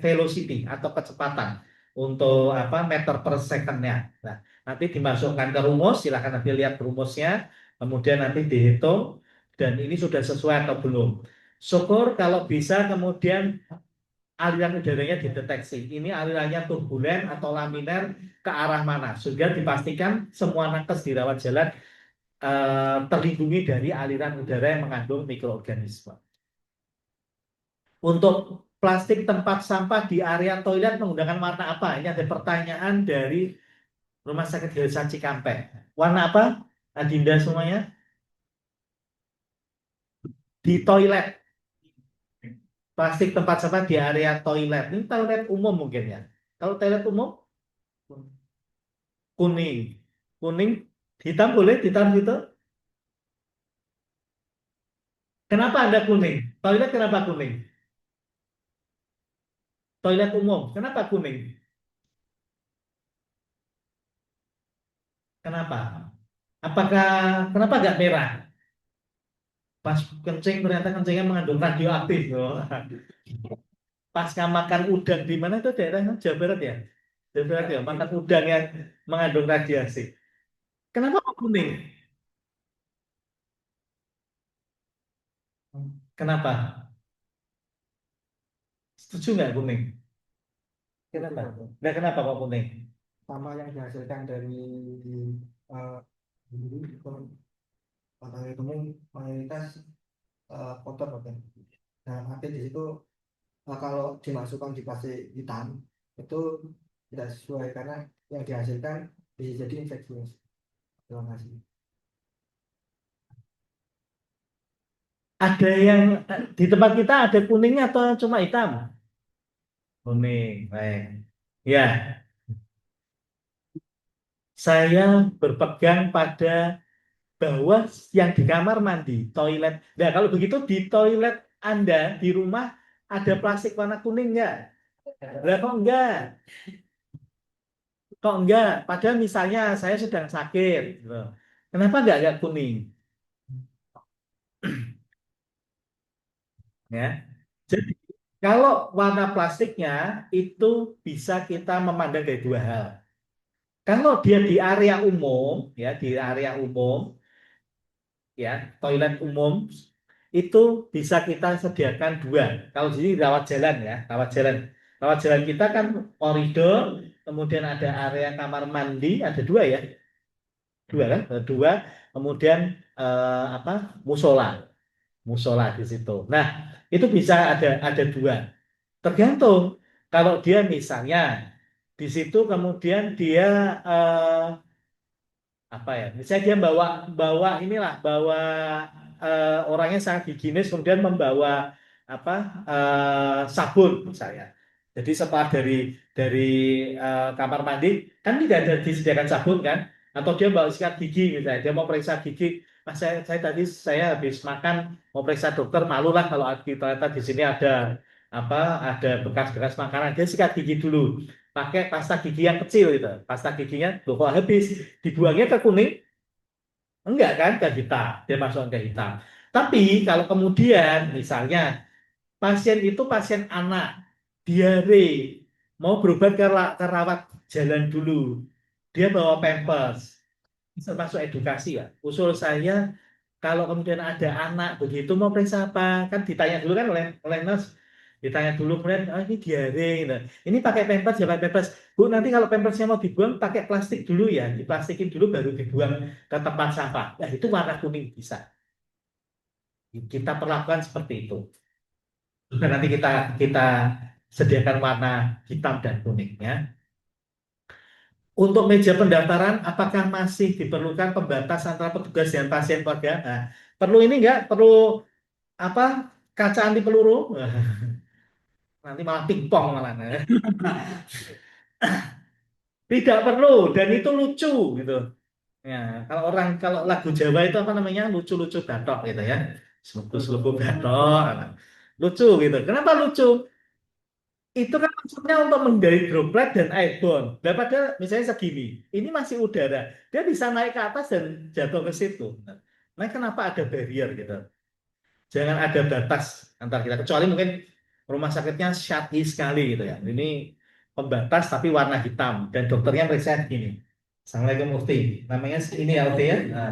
velocity atau kecepatan untuk apa meter per secondnya. Nah, nanti dimasukkan ke rumus, silakan nanti lihat rumusnya, kemudian nanti dihitung dan ini sudah sesuai atau belum. Syukur kalau bisa kemudian aliran udaranya dideteksi. Ini alirannya turbulen atau laminer ke arah mana. Sehingga dipastikan semua nakes di rawat jalan terlindungi dari aliran udara yang mengandung mikroorganisme. Untuk plastik tempat sampah di area toilet menggunakan warna apa? Ini ada pertanyaan dari Rumah Sakit Hasan Cikampek. Warna apa? Adinda semuanya? Di toilet. Plastik tempat sampah di area toilet. Ini toilet umum mungkin ya. Kalau toilet umum kuning, kuning, hitam boleh ditaruh gitu. Kenapa Anda kuning? Toilet kenapa kuning? Toilet umum, kenapa kuning? Kenapa? Apakah kenapa nggak merah? Pas kencing ternyata kencingnya mengandung radioaktif. Oh. Pasca makan udang di mana itu daerahnya Jawa Barat ya? Jawa Barat ya, makan udang yang mengandung radiasi. Kenapa kok kuning? Kenapa? Setuju nggak kuning? Kenapa? Nggak kenapa kok kuning? Sama yang dihasilkan dari uh, matahari itu mayoritas kotor kan. Nah, artinya di situ kalau dimasukkan di plastik hitam itu tidak sesuai karena yang dihasilkan bisa jadi infeksius. Terima kasih. Ada yang di tempat kita ada kuningnya atau cuma hitam? Kuning, baik. Ya, saya berpegang pada bahwa yang di kamar mandi, toilet. Nah, kalau begitu di toilet Anda di rumah ada plastik warna kuning nggak? Lah kok enggak? Kok enggak? Padahal misalnya saya sedang sakit, gitu. Kenapa enggak kuning? Ya. Jadi kalau warna plastiknya itu bisa kita memandang dari dua hal. Kalau dia di area umum, ya di area umum, ya toilet umum itu bisa kita sediakan dua. Kalau di sini rawat jalan ya, rawat jalan kita kan koridor, kemudian ada area kamar mandi, ada dua ya, dua kan, ada dua, kemudian apa musola, musola di situ. Nah itu bisa ada dua. Tergantung kalau dia misalnya di situ kemudian dia eh, apa ya misalnya dia bawa bawa inilah bawa orangnya sangat higienis kemudian membawa apa sabun misalnya jadi setelah dari kamar mandi kan tidak ada disediakan sabun kan atau dia bawa sikat gigi misalnya dia mau periksa gigi Mas saya tadi saya habis makan mau periksa dokter malu lah kalau ternyata di sini ada apa ada bekas-bekas makanan dia sikat gigi dulu pakai pasta gigi yang kecil gitu pasta giginya loh kok habis dibuangnya ke kuning enggak kan ke hitam dia masuk ke hitam tapi kalau kemudian misalnya pasien itu pasien anak diare mau berobat ke rawat jalan dulu dia bawa pampers termasuk edukasi ya usul saya kalau kemudian ada anak begitu mau periksa apa kan ditanya dulu kan oleh nurse ditanya dulu kemudian oh, ini diare gitu. Ini pakai pampers ya pakai pampers Bu nanti kalau pampersnya mau dibuang pakai plastik dulu ya diplastikin dulu baru dibuang ke tempat sampah nah itu warna kuning bisa kita perlakukan seperti itu dan nanti kita kita sediakan warna hitam dan kuning ya untuk meja pendaftaran apakah masih diperlukan pembatas antara petugas dan pasien keluarga nah, perlu ini enggak perlu apa kaca anti peluru nanti malah pingpong malah tidak perlu dan itu lucu gitu ya kalau lagu Jawa itu apa namanya lucu-lucu batok gitu ya seluput-seluput batok lucu gitu kenapa lucu itu kan maksudnya untuk menghindari droplet dan airborne daripada misalnya segini ini masih udara dia bisa naik ke atas dan jatuh ke situ nah kenapa ada barrier gitu jangan ada batas antar kita kecuali mungkin rumah sakitnya syar'i sekali gitu ya ini pembatas tapi warna hitam dan dokternya periksa gini Assalamualaikum Mufti namanya ini ya Mufti ya nah,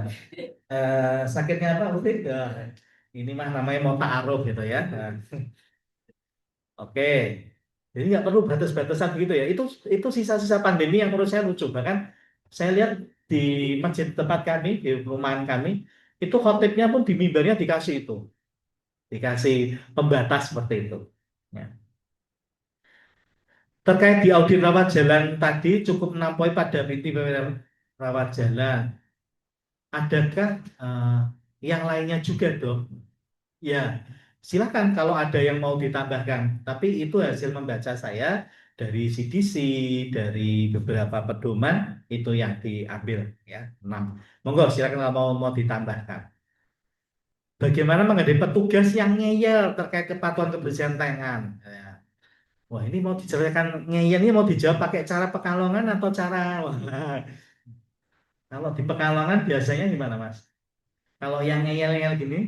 sakitnya apa Mufti ini mah namanya mau ta'aruf gitu ya nah, oke jadi nggak perlu batas-batasan begitu ya itu sisa-sisa pandemi yang menurut saya lucu bahkan saya lihat di masjid tempat kami di perumahan kami itu khotibnya pun di mimbarnya dikasih itu dikasih pembatas seperti itu. Ya. Terkait di audit rawat jalan tadi cukup 6 poin pada PT rawat jalan. Adakah yang lainnya juga dok? Ya, silakan kalau ada yang mau ditambahkan. Tapi itu hasil membaca saya dari CDC, dari beberapa pedoman itu yang diambil ya 6. Monggo silakan kalau mau ditambahkan. Bagaimana menghadapi petugas yang ngeyel terkait kepatuhan kebersihan tangan? Ya. Wah, ini mau diceritakan ngeyel ini mau dijawab pakai cara Pekalongan atau cara wah, kalau di Pekalongan biasanya gimana, Mas? Kalau yang ngeyel-ngeyel gini,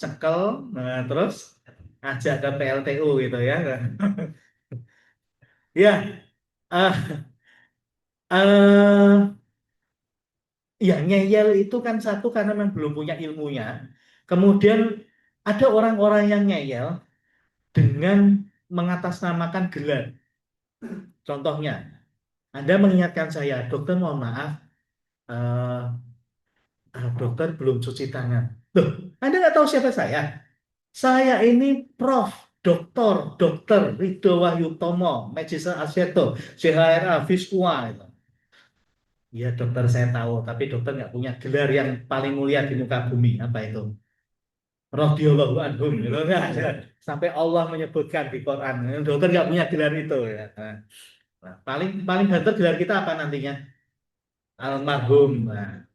cekel, nah, terus ajak ke PLTU gitu ya. Ya, eh ya ngeyel itu kan satu karena memang belum punya ilmunya. Kemudian ada orang-orang yang ngeyel dengan mengatasnamakan gelar. Contohnya, Anda mengingatkan saya, dokter mohon maaf, eh, dokter belum cuci tangan. Loh, Anda nggak tahu siapa saya? Saya ini Prof. Dokter Ridho Wahyutomo, Magister Asseto, CHRA, Visua. Itu. Ya dokter saya tahu, tapi dokter nggak punya gelar yang paling mulia di muka bumi. Apa itu? Radhiyallahu anhum. Gitu. Nggak ada. Sampai Allah menyebutkan di Quran. Dokter nggak punya gelar itu. Ya. Nah, paling paling banter gelar kita apa nantinya? Almarhum. Nah,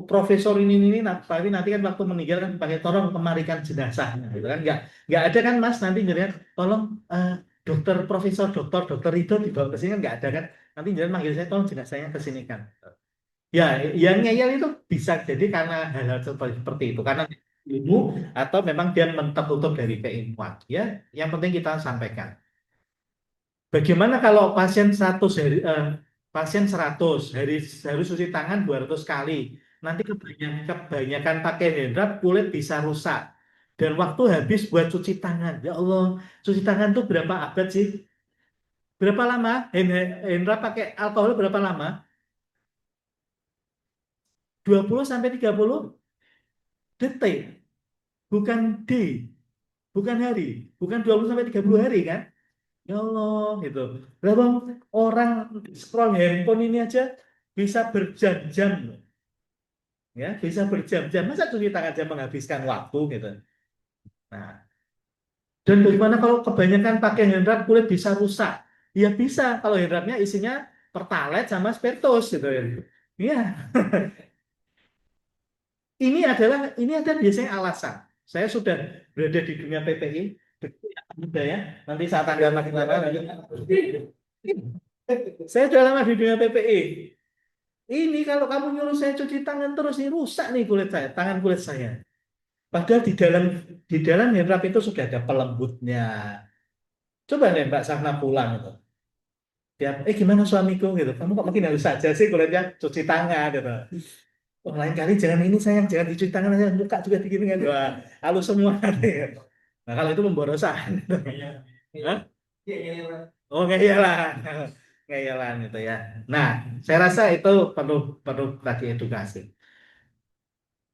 profesor ini nah, tapi nanti kan waktu meninggal kan pakai tolong kemarikan jenazahnya gitu kan nggak ada kan Mas nanti jadinya tolong dokter profesor dokter itu dibawa ke sini kan nggak ada kan nanti jangan manggil saya tolong jenazahnya ke sini kan ya yang ngeyel itu bisa jadi karena hal-hal seperti itu karena ilmu atau memang dia tertutup dari keilmuan. Ya, yang penting kita sampaikan. Bagaimana kalau pasien 100 harus cuci tangan 200 kali. Nanti kebanyakan pakai handap kulit bisa rusak. Dan waktu habis buat cuci tangan. Ya Allah, cuci tangan tuh berapa abad sih? Berapa lama? Hendra pakai alkohol berapa lama? 20 sampai 30 detik. Bukan D, bukan hari. Bukan 20 sampai 30 hari kan? Ya Allah, gitu. Lah bang, orang scroll handphone ini aja bisa berjam-jam, loh. Ya, bisa berjam-jam. Masa cuci tangan aja menghabiskan waktu gitu. Nah, dan bagaimana kalau kebanyakan pakai handrat kulit bisa rusak? Ya bisa kalau handratnya isinya pertalite sama spiritus gitu ya. Iya, ini ada biasanya alasan. Saya sudah berada di dunia PPI, udah ya. Nanti saat Anda makin lama, saya sudah lama di dunia PPI. Ini kalau kamu nyuruh saya cuci tangan terus ini rusak nih kulit saya, tangan kulit saya. Padahal di dalam handwrap itu sudah ada pelembutnya. Coba nih Mbak Safna pulang itu. Dia, gimana suamiku gitu. Kamu kok makin halus saja sih kulitnya cuci tangan gitu. Oh, lain kali jangan ini sayang, jangan dicuci tangan aja, muka juga digini kan. Wah, halus semua. Nah, kalau itu pemborosan. Hah? Oh, ngeyalan. Ngeyalan gitu ya. Nah, saya rasa itu perlu perlu lagi edukasi.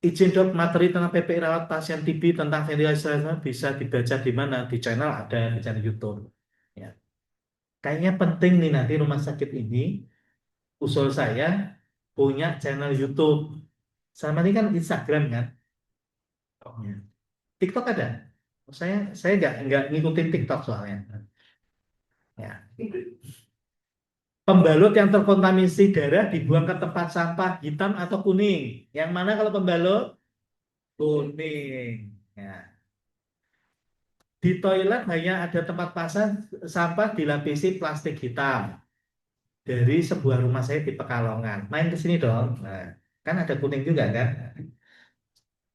Izin dok materi tentang PPI rawat pasien TB tentang ventilasi bisa dibaca di mana? Di channel ada di channel YouTube. Ya. Kayaknya penting nih nanti rumah sakit ini usul saya punya channel YouTube. Sama ini kan Instagram kan? Ya. TikTok ada? Saya nggak ngikutin TikTok soalnya. Ya. Pembalut yang terkontaminasi darah dibuang ke tempat sampah hitam atau kuning. Yang mana kalau pembalut? Kuning. Ya. Di toilet hanya ada tempat pasang sampah dilapisi plastik hitam dari sebuah rumah saya di Pekalongan. Main ke sini dong. Nah, kan ada kuning juga kan?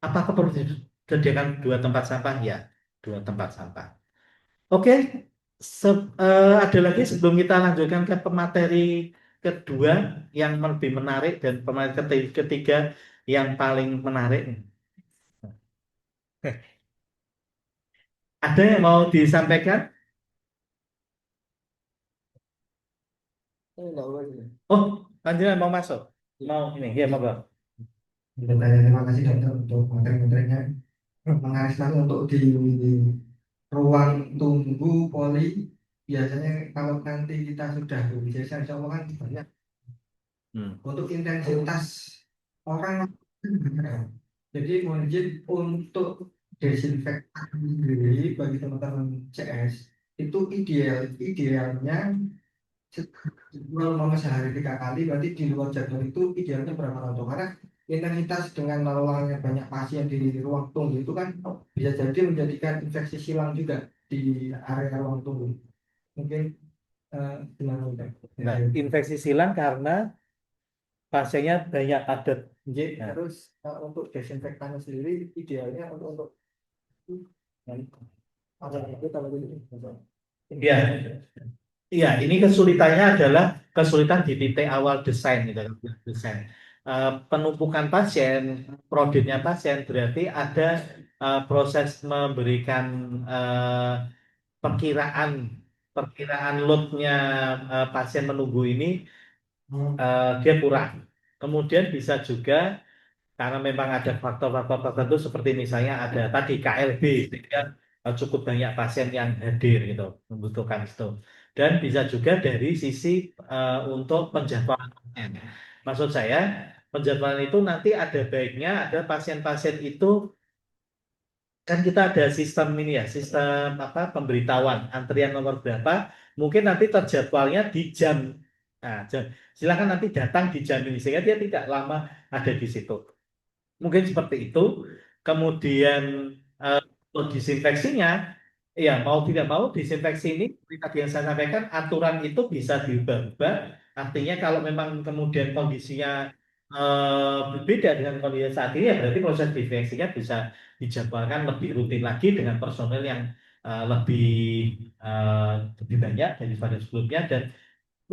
Apakah perlu disediakan 2 tempat sampah? Ya, 2 tempat sampah. Oke, ada lagi sebelum kita lanjutkan ke pemateri kedua yang lebih menarik dan pemateri ketiga yang paling menarik. Ada yang mau disampaikan? Enggak boleh. Oh, lanjutkan mau masuk? Mau ini? Ya, mau. Terima kasih dokter untuk materi-materinya. Menarik sekali untuk di ruang tunggu poli. Biasanya kalau nanti kita sudah berbicara, insya Allah kan banyak Hmm. untuk intensitas orang. Jadi mohon izin untuk desinfektan sendiri bagi teman-teman CS itu idealnya kalau sehari 3 kali, berarti di luar jadwal itu idealnya berapa kali? Karena intensitas dengan laluannya banyak pasien di ruang tunggu itu kan bisa jadi menjadikan infeksi silang juga di area ruang tunggu. Mungkin gimana udah? Nah, infeksi silang karena pasiennya banyak padat. Jadi Nah, terus untuk desinfektannya sendiri idealnya untuk ada itu kalau gitu. ya, iya, ini kesulitannya adalah kesulitan di titik awal desain gitu kan, desain. Penumpukan pasien, proditnya pasien berarti ada proses memberikan eh, perkiraan perkiraan loadnya pasien menunggu ini dia kurang. Kemudian bisa juga karena memang ada faktor-faktor tertentu seperti misalnya ada tadi KLB sehingga cukup banyak pasien yang hadir gitu membutuhkan itu dan bisa juga dari sisi untuk penjadwalan pasien. Maksud saya penjadwalan itu nanti ada baiknya ada pasien-pasien itu kan kita ada sistem ini ya sistem apa pemberitahuan antrian nomor berapa mungkin nanti terjadwalnya di jam. Nah, silakan nanti datang di jam ini sehingga dia tidak lama ada di situ. Mungkin seperti itu. Kemudian eh, untuk disinfeksinya, ya mau tidak mau disinfeksi ini seperti tadi yang saya sampaikan aturan itu bisa diubah-ubah. Artinya kalau memang kemudian kondisinya berbeda dengan kondisi saat ini, ya berarti proses disinfeksinya bisa dijadwalkan lebih rutin lagi dengan personel yang lebih eh, lebih banyak daripada sebelumnya dan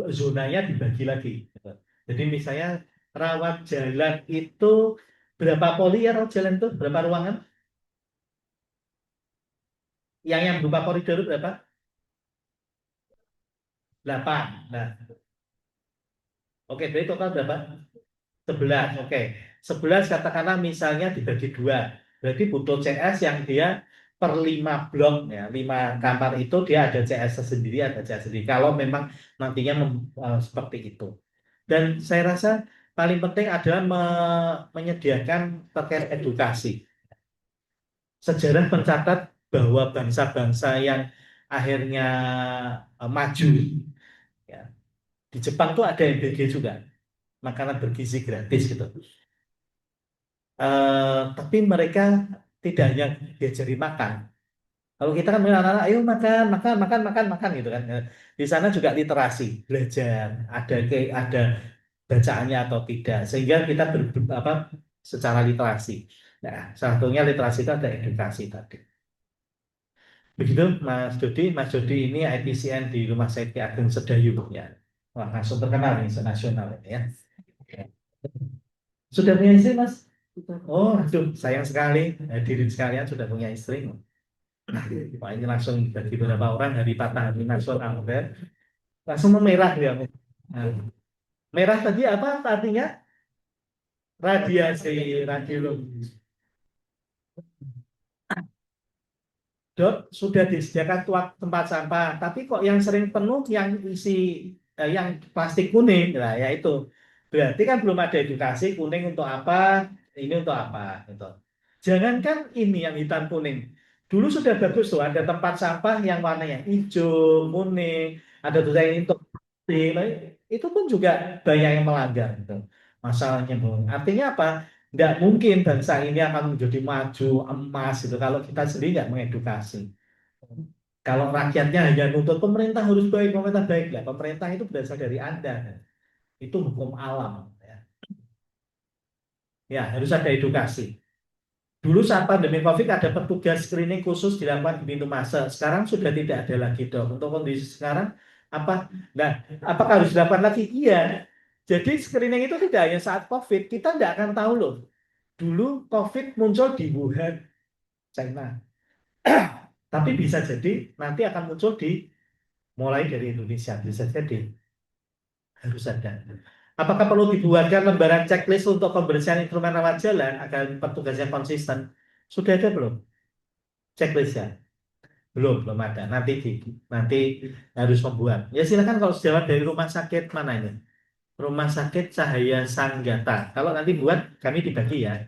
zonanya dibagi lagi. Gitu. Jadi misalnya rawat jalan itu berapa poli ya rawat jalan itu berapa ruangan? Yang berupa koridor itu berapa? 8. Nah, oke, berarti total berapa? 11. Oke. 11 katakanlah misalnya dibagi dua. Berarti butuh CS yang dia per 5 blok ya, 5 kamar itu dia ada CS sendiri, ada CS sendiri. Kalau memang nantinya seperti itu. Dan saya rasa paling penting adalah menyediakan terkait edukasi. Sejarah mencatat bahwa bangsa-bangsa yang akhirnya maju ya, di Jepang tuh ada MBG juga, makanan bergizi gratis gitu. Tapi mereka tidak hanya diajari makan. Kalau kita kan bilang anak-anak, ayo makan, makan, makan, makan, makan gitu kan. Di sana juga literasi, belajar, ada bacaannya atau tidak, sehingga kita apa secara literasi. Nah, satunya literasi itu ada edukasi tadi. Begitu Mas Dodi ini IPCN di Rumah Sakit Ageng Sedayu ya. Wah, langsung terkenal nih senasional ini ya. Sudah punya istri Mas? Oh, aduh, sayang sekali. Hadirin sekalian sudah punya istri. Wah, ini langsung bagi beberapa orang dari Patah Hati Nasional. Ya. Langsung memerah dia. Nah, merah tadi apa artinya? Radiasi, radiologi. Dok, sudah disediakan tempat sampah, tapi kok yang sering penuh yang isi yang plastik kuning, lah ya itu. Berarti kan belum ada edukasi kuning untuk apa, ini untuk apa, gitu. Jangankan ini yang hitam kuning. Dulu sudah bagus tuh, ada tempat sampah yang warnanya hijau, kuning, ada tulisan ini untuk plastik. Nah, itu pun juga banyak yang melanggar, gitu. Masalahnya, Bung. Artinya apa? Nggak mungkin bangsa ini akan menjadi maju emas itu kalau kita sendiri nggak mengedukasi. Kalau rakyatnya hanya nuntut pemerintah baik lah. Pemerintah itu berasal dari Anda. Itu hukum alam. Ya, ya harus ada edukasi. Dulu saat pandemi COVID ada petugas screening khusus dilakukan di pintu masuk. Sekarang sudah tidak ada lagi dok. Untuk kondisi sekarang apa? Nah, apakah harus dilakukan lagi? Iya. Jadi screening itu tidak hanya saat COVID. Kita tidak akan tahu loh. Dulu COVID muncul di Wuhan, China. Tapi bisa jadi nanti akan muncul mulai dari Indonesia. Bisa jadi harus ada. Apakah perlu dibuatkan lembaran checklist untuk pembersihan instrumen rawat jalan agar petugasnya konsisten? Sudah ada belum checklistnya? Belum ada. Nanti harus membuat. Ya silakan kalau sejawat dari rumah sakit mana ini? Rumah sakit Cahaya Sanggata. Kalau nanti buat kami dibagi ya.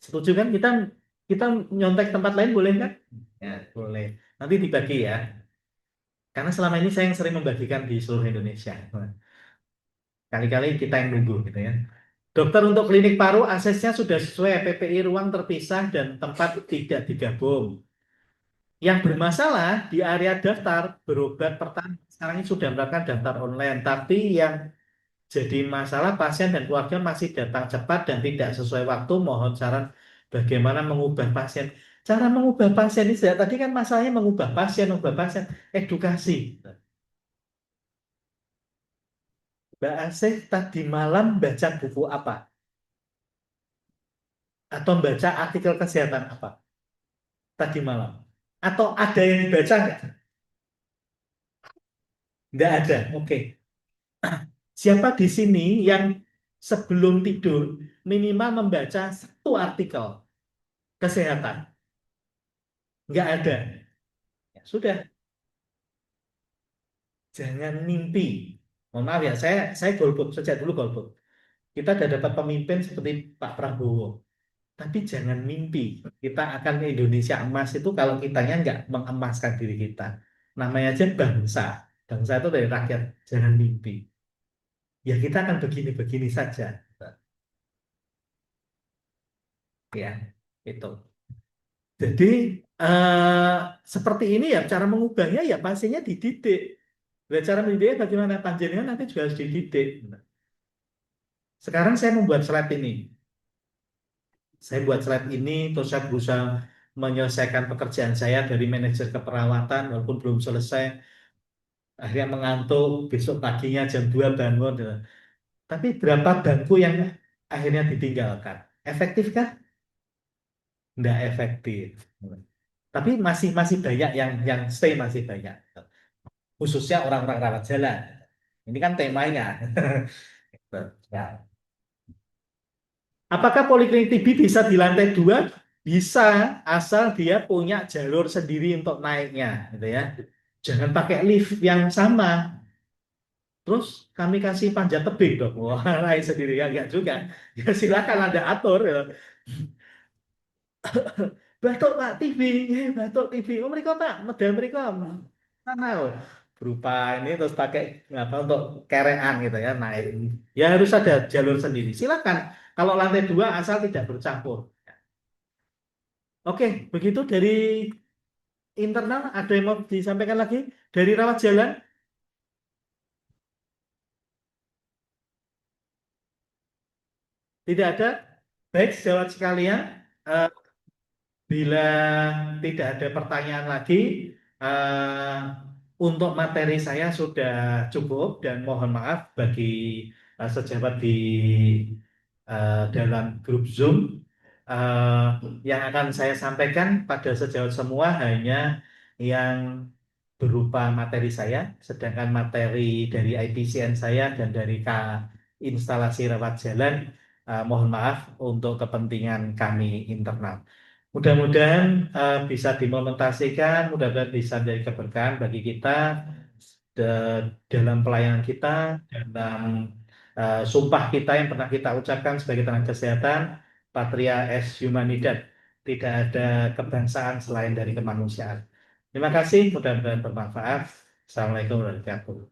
Setuju kan kita kita nyontek tempat lain boleh kan? Ya, boleh. Nanti dibagi ya. Karena selama ini saya yang sering membagikan di seluruh Indonesia. Kali-kali kita yang nunggu gitu ya. Dokter untuk klinik paru aksesnya sudah sesuai PPI ruang terpisah dan tempat tidak digabung. Yang bermasalah di area daftar berobat pertama sekarang ini sudah melakukan daftar online, tapi yang jadi masalah pasien dan keluarga masih datang cepat dan tidak sesuai waktu. Mohon saran bagaimana mengubah pasien. Cara mengubah pasien ini tadi kan masalahnya mengubah pasien, edukasi. Mbak Asih tadi malam baca buku apa? Atau baca artikel kesehatan apa tadi malam? Atau ada yang dibaca nggak? Nggak ada. Oke. Siapa di sini yang sebelum tidur minimal membaca satu artikel kesehatan? Nggak ada. Ya, sudah, jangan mimpi. Mohon maaf ya, saya golput sejak dulu golput. Kita sudah dapat pemimpin seperti Pak Prabowo. Tapi jangan mimpi. Kita akan ke Indonesia emas itu kalau kitanya nggak mengemaskan diri kita. Namanya aja bangsa. Bangsa itu dari rakyat. Jangan mimpi. Ya kita akan begini-begini saja. Ya, itu. Jadi eh, seperti ini ya cara mengubahnya ya pastinya dididik. Nah, cara mendidiknya bagaimana? Panjenengan nanti juga harus dididik. Sekarang saya membuat slide ini. Saya buat slide ini, terus saya berusaha menyelesaikan pekerjaan saya dari manajer keperawatan, walaupun belum selesai. Akhirnya mengantuk, besok paginya jam 2 bangun. Gitu. Tapi berapa bangku yang akhirnya ditinggalkan? Efektifkah? Nggak efektif. Tapi masih masih banyak yang stay masih banyak. Khususnya orang-orang rawat jalan. Ini kan temanya. Gitu. Ya. Apakah poliklinik TB bisa di lantai 2? Bisa, asal dia punya jalur sendiri untuk naiknya, gitu ya. Jangan pakai lift yang sama. Terus kami kasih panjat tebing dong. Wah, naik sendiri ya enggak juga. Ya silakan Anda atur ya. Batuk Pak TB, batuk TB. Oh mereka Pak, medal mereka mana? Oh? Berupa ini terus pakai apa untuk kerean gitu ya naik. Ya harus ada jalur sendiri. Silakan. Kalau lantai 2 asal tidak bercampur. Oke, begitu dari internal ada yang mau disampaikan lagi dari rawat jalan? Tidak ada. Baik, sejawat sekalian. Eh, Bila tidak ada pertanyaan lagi, eh, untuk materi saya sudah cukup dan mohon maaf bagi sejawat di dalam grup Zoom. Eh, yang akan saya sampaikan pada sejawat semua hanya yang berupa materi saya, sedangkan materi dari IPCN saya dan dari instalasi rawat jalan, mohon maaf untuk kepentingan kami internal. Mudah-mudahan bisa diimplementasikan, mudah-mudahan bisa menjadi keberkahan bagi kita dalam pelayanan kita, dalam sumpah kita yang pernah kita ucapkan sebagai tenaga kesehatan, Patria es Humanidad, tidak ada kebangsaan selain dari kemanusiaan. Terima kasih, mudah-mudahan bermanfaat. Assalamualaikum warahmatullahi wabarakatuh.